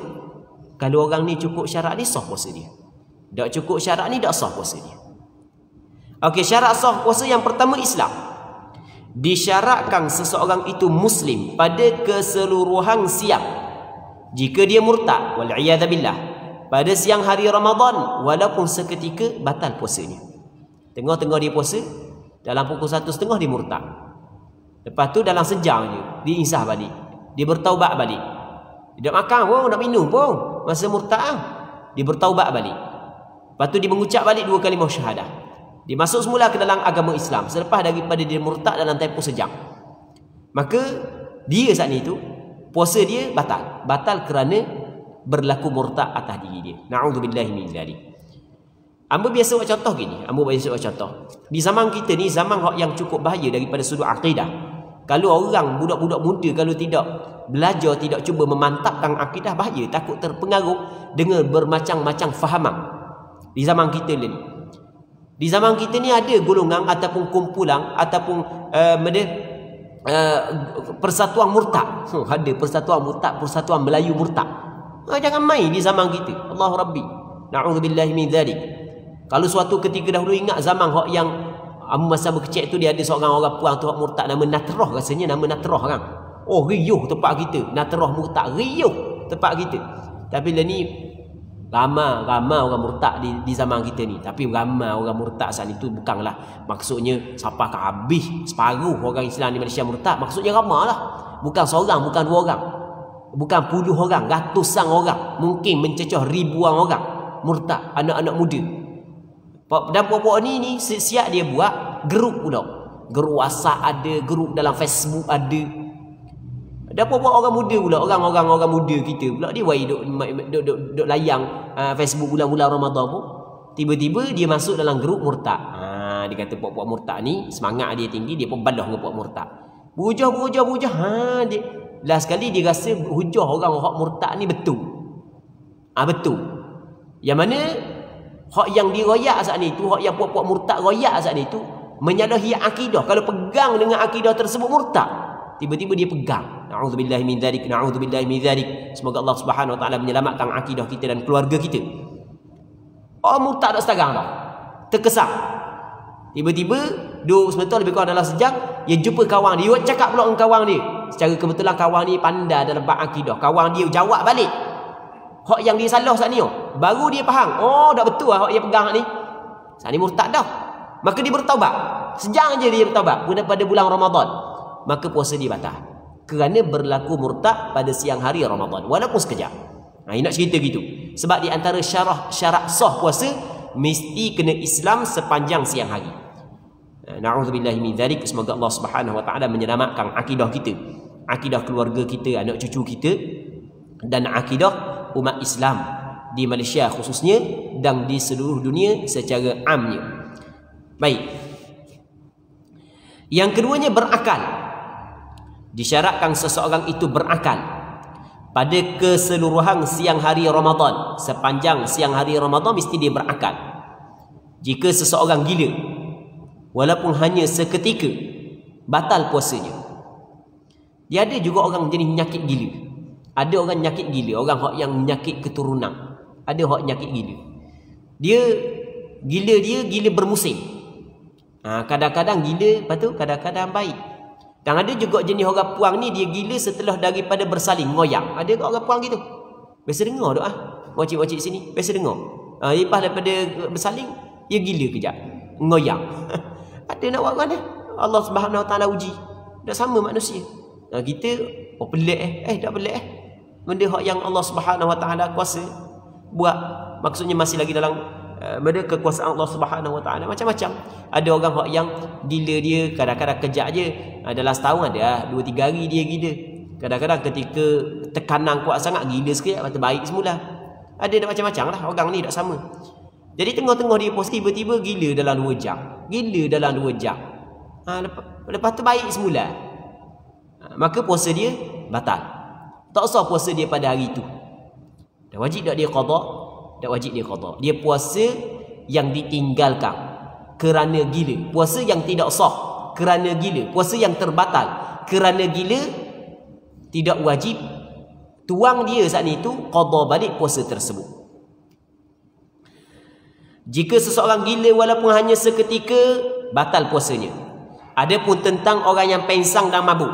S1: kalau orang ni cukup syarat ni, sah puasa dia. Tak cukup syarat ni, tak sah puasa dia. Okey, syarat sah puasa yang pertama, Islam. Disyaratkan seseorang itu Muslim pada keseluruhan siang. Jika dia murtad, wal'iyadzabillah, pada siang hari Ramadan, walaupun seketika, batal puasanya. Tengah-tengah dia puasa, dalam pukul 1:30 dia murtad. Lepas tu dalam sejam je dia insah balik, dia bertaubat balik. Dia tak makan pun, nak minum pun, masa murtad dia bertaubat balik. Lepas tu dia mengucap balik 2 kalimah syahadah. Dia masuk semula ke dalam agama Islam selepas daripada dia murtad dalam tempoh sejam. Maka dia saat ni tu puasa dia batal kerana berlaku murtad atas diri dia. Na'udzubillahi min zalik. Ambo biasa buat contoh gini, di zaman kita ni zaman yang cukup bahaya daripada sudut akidah. Kalau orang budak-budak muda kalau tidak belajar, tidak cuba memantapkan akidah, bahaya, takut terpengaruh dengan bermacam-macam fahaman di zaman kita ni. Di zaman kita ni ada golongan ataupun kumpulan ataupun persatuan murtad. Ada persatuan murtad, persatuan Melayu murtad. Jangan main di zaman kita. Allahu Rabbi. Na'udzubillahi min dzalik. Kalau suatu ketika dahulu ingat zaman hak yang masa berkecil tu dia ada seorang orang puang tu hak murtad nama Natrah, rasanya nama Natrah kan. Oh, riuh tempat kita. Natrah murtad, riuh tempat kita. Tapi lah ni ramai orang murtad di zaman kita ni. Tapi ramai orang murtad saat itu bukanlah maksudnya siapa ke habis separuh orang Islam di Malaysia murtad. Maksudnya ramai lah. Bukan seorang, bukan dua orang. Bukan puluh orang, ratusan orang. Mungkin mencecah ribuan orang murtad, anak-anak muda. Dan puak-puak ni siap dia buat grup pula. Grup WhatsApp ada, grup dalam Facebook ada. Dan puak-puak orang muda pula, orang muda kita pula dia duk layang Facebook bulan-bulan Ramadan pun. Tiba-tiba dia masuk dalam grup murtad. Dia kata puak-puak murtad ni semangat dia tinggi, dia pun balah dengan puak murtad. Bujah. Dia last sekali dia rasa hujah orang murtad ni betul. Betul. Yang mana hak yang diroyak saat ni tu, hak yang puak-puak murtad royak saat ni tu menyalahi akidah. Kalau pegang dengan akidah tersebut murtad, tiba-tiba dia pegang. Na'udzubillahi min dzalik, na'udzubillahi min dzalik. Semoga Allah Subhanahu wa taala menyelamatkan akidah kita dan keluarga kita. Murtad dak sekarang dah. Terkesan. Tiba-tiba duduk sebentar lebih kurang dalam sejam, dia jumpa kawan dia, dia cakap pula dengan kawan dia. Secara kebetulan kawan ni pandai dalam bab akidah. Kawan dia jawab balik hak yang dia salah saat ni. Baru dia faham. Dah betul lah hak yang pegang ni. Saat ni murtad dah. Maka dia bertaubat. Sejam je dia bertaubat pada bulan Ramadan. Maka puasa dia batal. Kerana berlaku murtad pada siang hari Ramadan. Walaupun sekejap. Ini nak cerita gitu. Sebab di antara syarat sah puasa, mesti kena Islam sepanjang siang hari. Na'udzubillahi min dzalik. Semoga Allah Subhanahu wa taala menyelamatkan akidah kita, akidah keluarga kita, anak cucu kita, dan akidah umat Islam di Malaysia khususnya dan di seluruh dunia secara amnya. Baik. Yang keduanya berakal. Disyaratkan seseorang itu berakal pada keseluruhan siang hari Ramadan. Sepanjang siang hari Ramadan mesti dia berakal. Jika seseorang gila walaupun hanya seketika, batal puasanya. Dia ada juga orang jenis penyakit gila. Ada orang penyakit gila, orang yang penyakit keturunan. Ada orang penyakit gila. Dia gila bermusim. Kadang-kadang gila, lepas tu kadang-kadang baik. Dan ada juga jenis orang puang ni, dia gila setelah daripada bersalin, ngoyang. Ada orang puang gitu. Biasa dengar doa. Wacik-wacik sini, biasa dengar. Lepas daripada bersalin, dia gila kejap. Ngoyang. Ada nak buat mana? Allah Subhanahu Wa Taala uji. Tak sama manusia. Kita pelik tak pelik benda hak yang Allah Subhanahu Wa Taala kuasa buat, maksudnya masih lagi dalam benda kekuasaan Allah Subhanahu Wa Taala. Macam-macam. Ada orang hak yang gila dia kadang-kadang kejap je, dalam setahun ada 2-3 hari dia gila. Kadang-kadang ketika tekanan kuat sangat gila sekejap, lepas tu baik semula. Ada macam-macam lah, orang ni tak sama. Jadi tengah-tengah dia pos tiba-tiba gila dalam 2 jam. Gila dalam 2 jam. Lepas tu baik semula. Maka puasa dia batal. Tak usah puasa dia pada hari itu. Dah wajib tak dia qada? Tak wajib dia qada. Dia puasa yang ditinggalkan kerana gila. Puasa yang tidak sah kerana gila. Puasa yang terbatal kerana gila, tidak wajib tuang dia saat itu qada balik puasa tersebut. Jika seseorang gila walaupun hanya seketika, batal puasanya. Adapun tentang orang yang pengsang dan mabuk,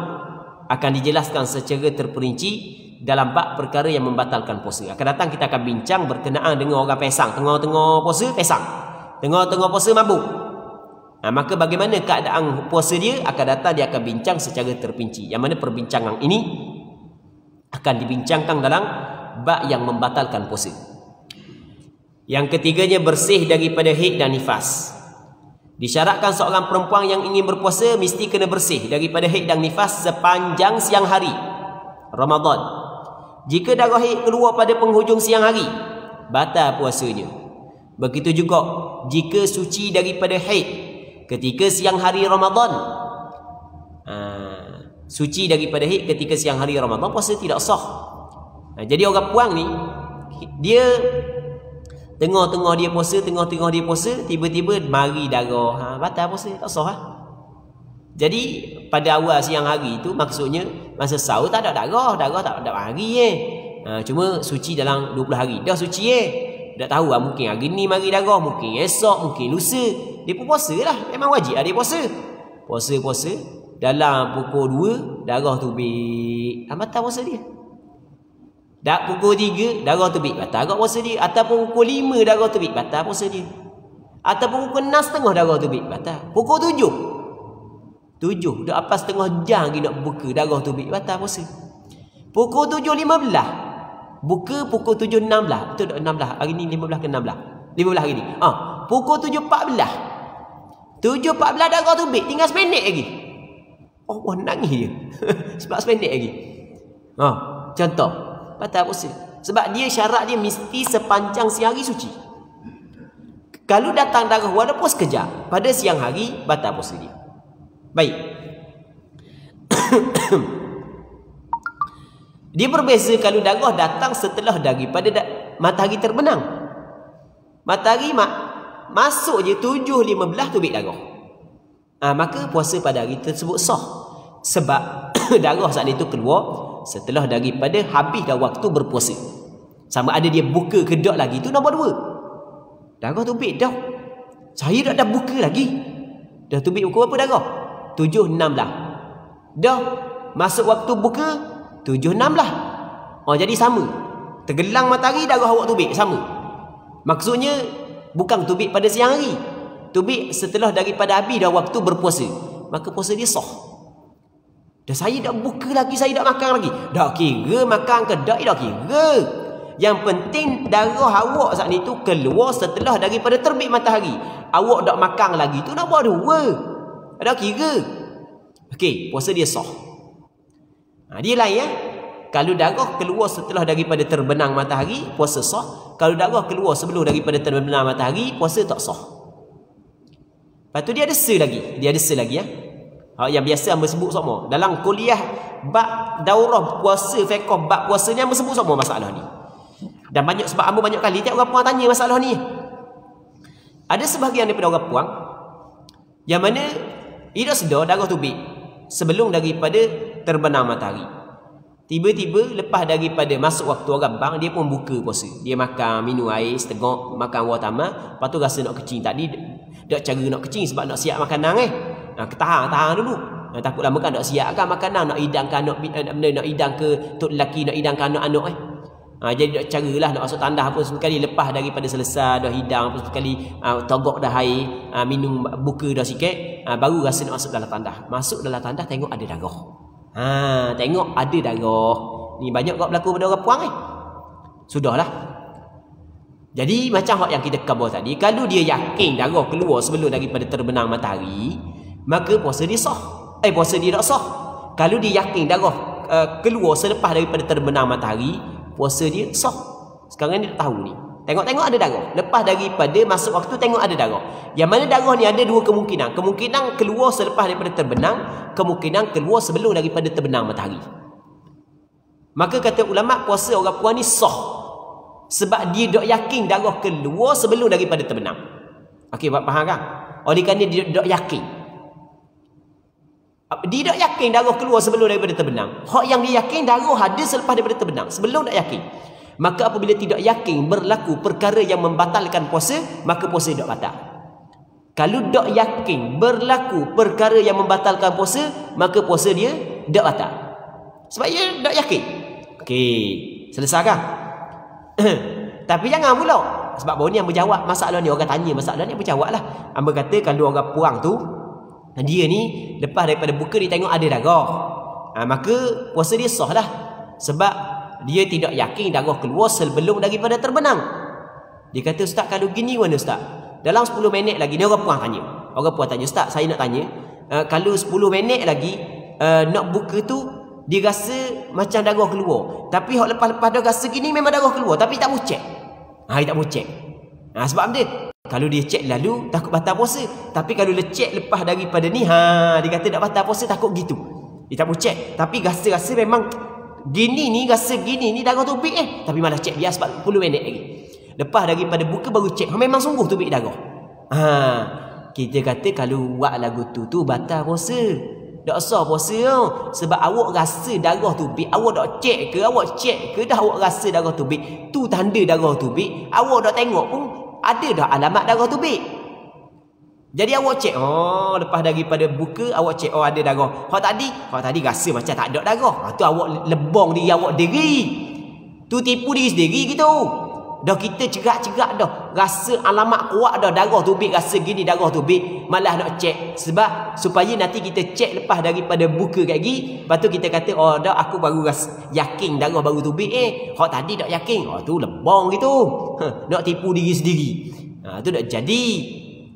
S1: akan dijelaskan secara terperinci dalam bab perkara yang membatalkan puasa. Akan datang kita akan bincang berkenaan dengan orang pengsang. Tengah-tengah puasa pengsang, tengah-tengah puasa mabuk. Maka bagaimana keadaan puasa dia, akan datang dia akan bincang secara terperinci. Yang mana perbincangan ini akan dibincangkan dalam bab yang membatalkan puasa. Yang ketiganya bersih daripada haid dan nifas. Disyaratkan seorang perempuan yang ingin berpuasa mesti kena bersih daripada haid dan nifas sepanjang siang hari Ramadan. Jika darah haid keluar pada penghujung siang hari, batal puasanya. Begitu juga jika suci daripada haid ketika siang hari Ramadan. Suci daripada haid ketika siang hari Ramadan, puasa tidak sah. Jadi orang puang ni, dia Tengah-tengah dia puasa, tiba-tiba mari darah. Batal puasa, tak sah. Jadi pada awal siang hari tu maksudnya masa sahur tak ada darah tak ada hari cuma suci dalam 20 hari. Dah suci dah tahu mungkin hari ni mari darah, mungkin esok, mungkin lusa. Dia pun puasa lah, memang wajib dia puasa. Puasa dalam pukul 2 darah tubik. Batal puasa dia. Dak pukul 3 darah tubik, batal agak puasa dia. Ataupun pukul 5 darah tubik, batal puasa dia. Ataupun pukul 6.30 darah tubik, batal. Pukul 7 dah apa setengah jam lagi nak buka darah tubik, batal puasa. Pukul 7.15 buka, pukul 7.16 betul tak 16 hari ni 15 ke 16 hari ni. Pukul 7.14 darah tubik, tinggal sependek lagi. Allah nangis dia. Sebab sependek lagi. Contoh, batal puasa. Sebab dia syarat dia mesti sepanjang siang hari suci. Kalau datang darah walaupun sekejap pada siang hari, batal puasa dia. Baik. Dia berbeza kalau darah datang setelah daripada matahari terbenam. Matahari masuk je 7.15 tubik darah. Maka puasa pada hari tersebut sah. Sebab darah saat itu keluar setelah daripada habis dah waktu berpuasa. Sama ada dia buka ke tak lagi, tu nombor 2. Darah tubik dah. Saya dah buka lagi. Dah tubik pukul berapa darah? 7.16. Dah masuk waktu buka 7.16. Jadi sama. Tergelang matahari, darah awak tubik sama. Maksudnya bukan tubik pada siang hari, tubik setelah daripada habis dah waktu berpuasa. Maka puasa dia sah. Dah saya dah buka lagi, saya dah makan lagi. Dah kira makan ke tak, dah kira. Yang penting darah awak saat ni tu keluar setelah daripada terbit matahari. Awak dah makan lagi tu nombor 2. Dah kira. Okey, puasa dia sah. Dia lain Kalau darah keluar setelah daripada terbenam matahari, puasa sah. Kalau darah keluar sebelum daripada terbenam matahari, puasa tak sah. Lepas tu dia ada se lagi yang biasa hamba sebut sama. Dalam kuliah bab daurah puasa fiqh bab puasa ni hamba sebut sama masalah ni. Dan sebab hamba banyak kali tiap orang puang tanya masalah ni. Ada sebahagian daripada orang puang yang mana dia dah sedar darah tubik sebelum daripada terbenam matahari. Tiba-tiba lepas daripada masuk waktu orang bang, dia pun buka puasa. Dia makan, minum air setengah, makan buah tamar. Lepas tu rasa nak kecing. Tadi tak cara nak kecing sebab nak siap makanan tahan dulu. Takut lama kan nak siap kan makanan, nak hidangkan nak hidang ke tok lelaki, nak hidangkan anak-anak jadi tak caralah nak masuk tandas apa sekali lepas daripada selesai dah hidang apa sekali togok dah air, minum buka dah sikit, baru rasa nak masuk dalam tandas. Masuk dalam tandas tengok ada darah. Tengok ada darah. Ni banyak kau berlaku pada orang puang Sudahlah. Jadi macam hak yang kita khabar tadi, kalau dia yakin darah keluar sebelum daripada terbenam matahari, maka puasa dia sah. Puasa dia tak sah. Kalau dia yakin darah keluar selepas daripada terbenam matahari, puasa dia sah. Sekarang dia tak tahu ni. Tengok-tengok ada darah. Lepas daripada masuk waktu tengok ada darah. Yang mana darah ni ada dua kemungkinan. Kemungkinan keluar selepas daripada terbenam, kemungkinan keluar sebelum daripada terbenam matahari. Maka kata ulama, puasa orang puan ni sah. Sebab dia tak yakin darah keluar sebelum daripada terbenam. Okey, faham kan? Oleh kerana dia tak yakin. Dia tak yakin darah keluar sebelum daripada terbenam. Hak yang dia yakin darah ada selepas daripada terbenam. Sebelum tak yakin. Maka apabila tidak yakin berlaku perkara yang membatalkan puasa, maka puasa tak batal. Kalau tak yakin berlaku perkara yang membatalkan puasa, maka puasa dia tak batal. Sebab dia tak yakin. Okey, selesai kan? Tapi jangan pula. Sebab baru ni yang berjawab masalah ni, orang tanya masalah ni berjawab lah. Hamba kata kalau orang puang tu, dia ni lepas daripada buka dia tengok ada darah, maka puasa dia sah lah. Sebab dia tidak yakin darah keluar sebelum daripada terbenam. Dia kata, Ustaz kalau gini mana Ustaz? Dalam 10 minit lagi, ni orang puang tanya. Orang puang tanya, Ustaz saya nak tanya, kalau 10 minit lagi nak buka tu, dia rasa macam darah keluar. Tapi hak lepas-lepas dah rasa gini memang darah keluar, tapi tak mau cek. Dia tak mau cek. Sebab dia kalau dia cek lalu takut batal puasa. Tapi kalau dia cek lepas daripada ni, dia kata tak batal puasa, takut gitu. Dia tak mau cek. Tapi rasa-rasa memang gini ni, rasa gini ni darah tubik tapi malah cek biar sebab 10 minit lagi. Lepas daripada buka baru cek. Memang sungguh tubik darah. Kita kata kalau buat lagu tu batal puasa. Tak sah puasa tau. Sebab awak rasa darah tubik. Awak tak cek ke? Awak cek ke dah awak rasa darah tubik? Tu tanda darah tubik. Awak tak tengok pun ada dah alamat darah tubik. Jadi awak cek. Lepas daripada buka awak cek. Ada darah. Hak tadi rasa macam tak ada darah. Tu awak lebong diri awak diri. Tu tipu diri sendiri gitu. Dah kita cerak-cerak dah. Rasa alamat kuat dah. Darah tubik rasa gini darah tubik. Malah nak cek. Sebab supaya nanti kita cek lepas daripada buka kat gigi. Lepas tu kita kata dah aku baru rasa yakin darah baru tubik. Hak tadi tak yakin. Tu lebong gitu. Nak tipu diri sendiri. Tu tak jadi.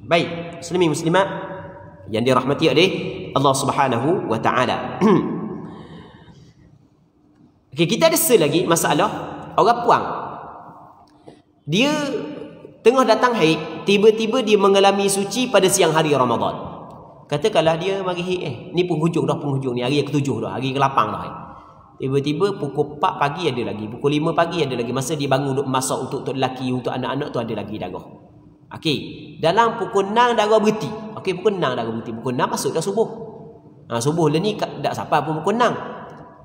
S1: Baik. Muslimin muslimat yang dirahmati oleh Allah Subhanahu wa taala. Okey, kita ada lagi masalah orang puang. Dia tengah datang haid, tiba-tiba dia mengalami suci pada siang hari Ramadan. Katakanlah dia mari haid, ni penghujung ni, hari ke-7 dah, hari ke-8 dah. Tiba-tiba pukul 4 pagi ada lagi, pukul 5 pagi ada lagi, masa dia bangun untuk masak untuk lelaki, untuk anak-anak tu ada lagi darah. Okey, dalam pukul 6 darah berhenti. Okey, pukul 6 darah berhenti, pukul 6 masuk dah subuh. Subuh lah ni tak sampai pun pukul 6.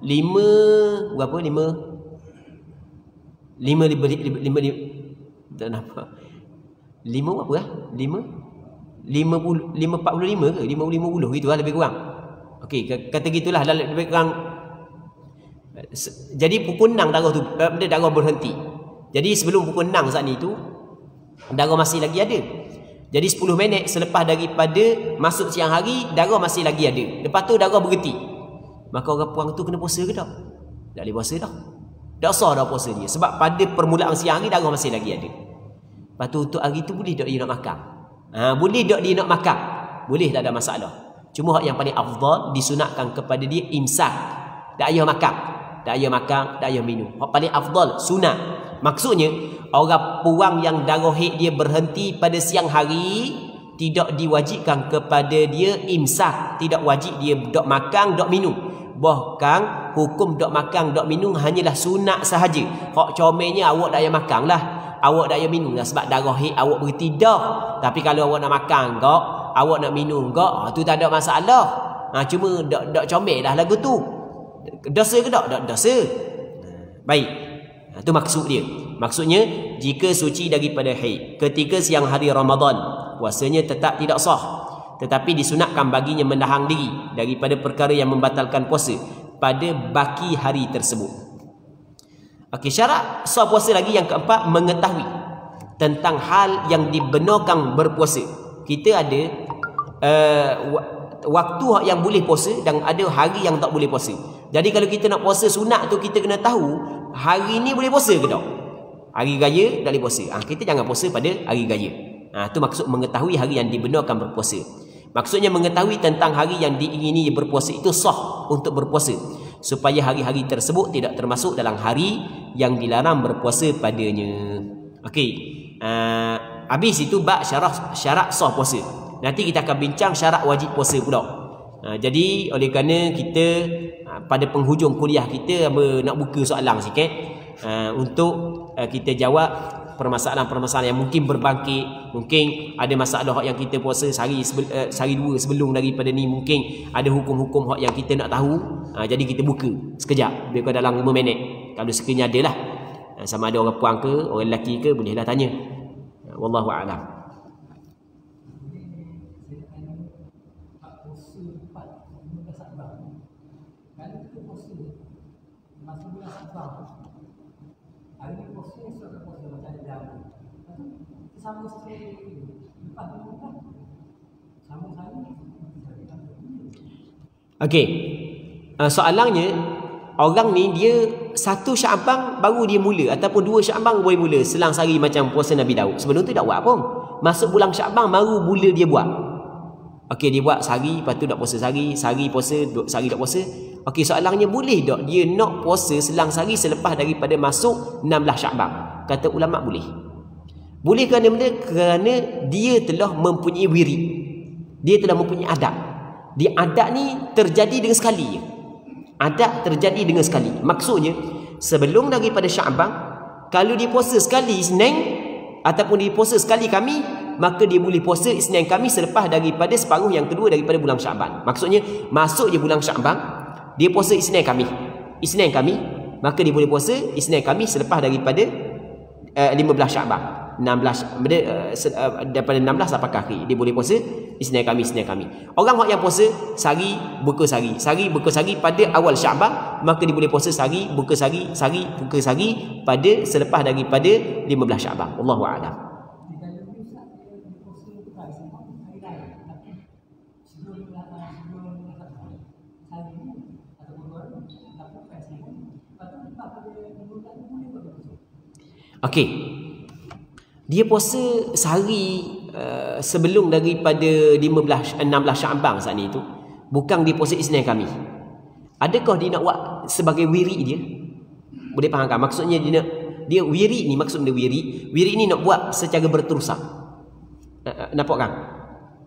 S1: 5 berapa? 5 tak nampak. 5 berapa lah? 5 45 ke? 50 gitu lah lebih kurang. Okey, kata gitulah lebih kurang. Jadi pukul 6 darah berhenti. Jadi sebelum pukul 6 saat ni tu darah masih lagi ada. Jadi 10 minit selepas daripada masuk siang hari, darah masih lagi ada. Lepas tu darah berhenti. Maka orang puang tu kena puasa ke tak? Tak boleh puasa dah. Tak sah dah puasa dia. Sebab pada permulaan siang hari darah masih lagi ada. Lepas tu untuk hari tu boleh tak dia nak makan? Boleh tak dia nak makan? Boleh, tak ada masalah. Cuma hak yang paling afdal disunatkan kepada dia imsak. Tak payah makan. Tak payah makan, tak payah minum. Hak paling afdal sunat. Maksudnya orang puang yang darah haid dia berhenti pada siang hari tidak diwajibkan kepada dia imsak. Tidak wajib dia dok makan, dok minum. Bahkan hukum dok makan, dok minum hanyalah sunat sahaja. Hak comelnya awak tak payah makan lah. Awak tak payah minum lah sebab darah haid awak berhenti dah. Tapi kalau awak nak makan kok, awak nak minum kok, tu tak ada masalah. Cuma dok comel lah lagu tu. Dosa ke tak? Tak dosa. Baik. Itu maksud dia. Maksudnya jika suci daripada haid ketika siang hari Ramadan, puasanya tetap tidak sah. Tetapi disunatkan baginya menahan diri daripada perkara yang membatalkan puasa pada baki hari tersebut. Okey, syarat sah puasa lagi yang keempat, mengetahui tentang hal yang dibenarkan berpuasa. Kita ada waktu yang boleh puasa dan ada hari yang tak boleh puasa. Jadi kalau kita nak puasa sunat tu, kita kena tahu hari ni boleh puasa ke tak? Hari raya tak boleh puasa. Kita jangan puasa pada hari raya. Itu maksud mengetahui hari yang dibenarkan berpuasa. Maksudnya mengetahui tentang hari yang diingini berpuasa itu sah untuk berpuasa, supaya hari-hari tersebut tidak termasuk dalam hari yang dilarang berpuasa padanya. Okey. Habis itu bab syarat sah puasa. Nanti kita akan bincang syarat wajib puasa pula. Jadi oleh kerana kita pada penghujung kuliah kita nak buka soalan sikit untuk kita jawab permasalahan-permasalahan yang mungkin berbangkit. Mungkin ada masalah yang kita puasa sehari dua sebelum daripada ni, mungkin ada hukum-hukum yang kita nak tahu. Jadi kita buka sekejap, lebih kurang dalam 5 minit. Kalau sekiranya ada lah, sama ada orang puang ke orang lelaki ke, bolehlah tanya. Wallahu a'lam. Okey. Soalannya, orang ni dia 1 Syaban baru dia mula ataupun 2 Syaban boleh mula selang sehari macam puasa Nabi Daud. Sebelum tu tak buat pun. Masuk bulan Syaban baru mula dia buat. Okey, dia buat sehari, lepas tu tak puasa sehari puasa, sehari tak puasa. Okey, soalannya boleh tak dia nak puasa selang sehari selepas daripada masuk 16 Syaban? Kata ulama boleh. Boleh kerana dia telah mempunyai wirid. Dia telah mempunyai adat. Dia adat ni terjadi dengan sekali. Adat terjadi dengan sekali. Maksudnya sebelum daripada Syaban, kalau dia puasa sekali Isnin, ataupun dia puasa sekali kami, maka dia boleh puasa Isnin Khamis selepas daripada separuh yang kedua daripada bulan Syaban. Maksudnya masuk je bulan Syaban, dia puasa Isnin Khamis, maka dia boleh puasa Isnin Khamis selepas daripada 15 Syaban. 16 daripada 16 sampai akhir dia boleh puasa Isnin Khamis. Orang yang puasa sehari buka sehari pada awal Syaban, maka dia boleh puasa sehari buka sehari pada selepas daripada 15 Syaban. Wallahu a'lam. Okey. Dia puasa sehari sebelum daripada 16 Syaban saat ni tu, bukan dia puasa Isnin Khamis. Adakah dia nak buat sebagai wirid dia? Boleh fahamkan? Maksudnya dia wirid ni, maksud dia wirid ni nak buat secara berterusan. Nampak kan?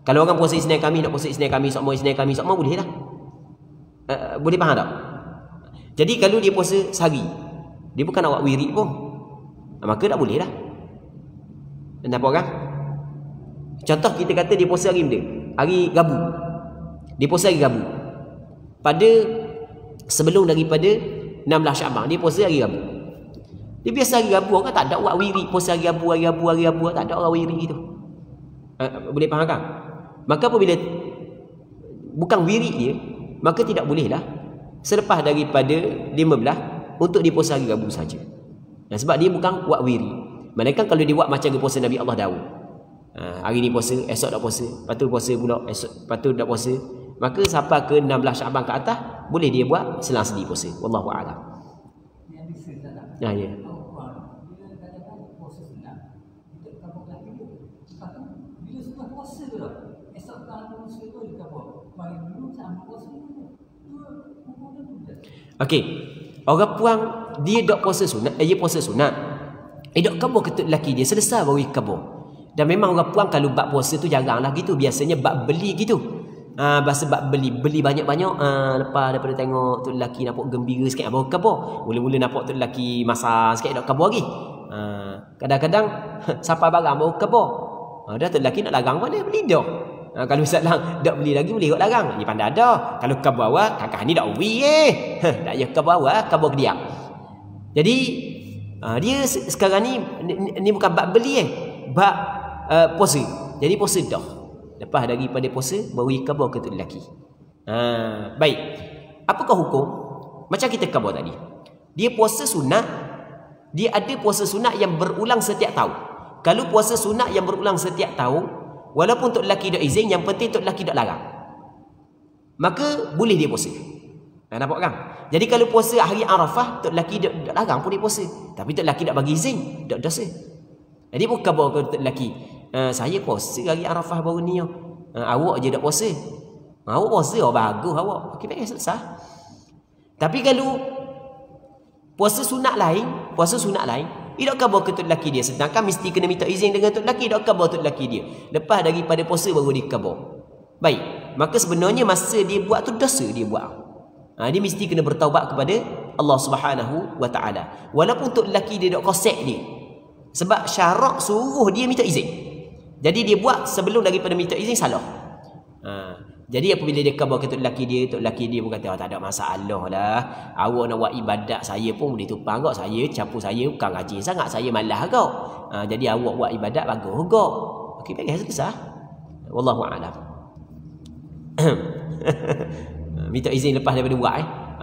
S1: Kalau orang puasa Isnin Khamis, nak puasa Isnin Khamis sokmo boleh lah. Boleh faham tak? Jadi kalau dia puasa sehari, dia bukan nak buat wirid pun, maka tak boleh lah. Nampak kan? Contoh kita kata dia puasa hari Rabu. Dia puasa hari Rabu. Pada sebelum daripada 16 Syaban, dia puasa hari Rabu. Dia biasa hari Rabu, orang tak ada buat wirid puasa hari Rabu, tak ada orang wirid gitu. Boleh faham kan? Maka apabila bukan wirid dia, maka tidak bolehlah selepas daripada 15 untuk dia puasa hari Rabu saja. Sebab dia bukan buat wirid. Melainkan kalau dia buat macam dia puasa Nabi Allah Daud, hari ni puasa, esok tak puasa, lepas tu puasa pula, esok, lepas tu tak puasa, maka sampai ke 16 Syaban ke atas boleh dia buat selang-seli puasa. Wallahu a'lam. Ya. Okey. Orang puang dia dok puasa sunat, dia puasa sunat. Dok kabur ketut lelaki dia selesai baru kabur. Dan memang orang puang kalau bab puasa tu jaranglah gitu, biasanya bab beli gitu. Bahasa bab beli banyak-banyak, lepas daripada tengok tu lelaki nampak gembira sikit baru kabur. Mula-mula nampak tu lelaki masak sikit dok kabur lagi. Kadang-kadang sampai barang baru kabur. Dah tu lelaki nak larang mana beli dah. Kalau misalnya dak beli lagi boleh kot larang. Dia pandai dah. Kalau kabur awal kakak ni dak uwi tak ya kabur awal, kabur ke dia. Jadi dia sekarang ni bukan bab beli bab puasa. Jadi puasa dah. Lepas daripada puasa baru kabur ke tu lelaki. Baik. Apakah hukum? Macam kita kabur tadi. Dia puasa sunat, dia ada puasa sunat yang berulang setiap tahun. Kalau puasa sunat yang berulang setiap tahun, walaupun tok lelaki dak izin, yang penting tok lelaki dak larang, maka boleh dia puasa. Nampak kan? Jadi kalau puasa hari Arafah, tok lelaki dak larang pun dia puasa. Tapi tok lelaki dak bagi izin, dak dosa. Jadi bukan bawa ke tok lelaki, saya puasa hari Arafah baru ni. Awak je dak puasa. Awak puasa, bagus awak. Okey, baik, selesai. Tapi kalau puasa sunat lain, dia dak khabar ke tok lelaki dia, sedangkan mesti kena minta izin dengan tok lelaki, dak khabar tok lelaki dia. Lepas daripada puasa baru dia khabar. Baik, maka sebenarnya masa dia buat tu dosa dia buat. Dia mesti kena bertaubat kepada Allah Subhanahu wa taala. Walaupun tok lelaki dia dak kosek dia. Sebab syarak suruh dia minta izin. Jadi dia buat sebelum daripada minta izin salah. Jadi apabila dia khabar ke tok lelaki dia pun kata tak ada masalah lah. Awak nak buat ibadat saya pun boleh tumpang kau. Saya campur, saya bukan rajin sangat, saya malas kau. Jadi awak buat ibadat bagus kau. Okey, baik, selesai. Wallahu a'lam. Minta izin lepas daripada buat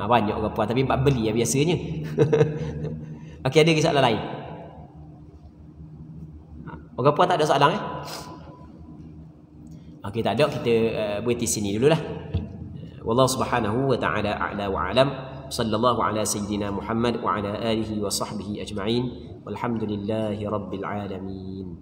S1: banyak orang puan, tapi bab beli biasanya. Okey, ada ke soalan lain? Orang puan tak ada soalan Okey, tak ada, kita berhenti sini dululah. Wallahu subhanahu wa ta'ala a'la wa a'lam. Sallallahu ala sayyidina Muhammad wa ala alihi wa sahbihi ajma'in. Walhamdulillahi rabbil alamin.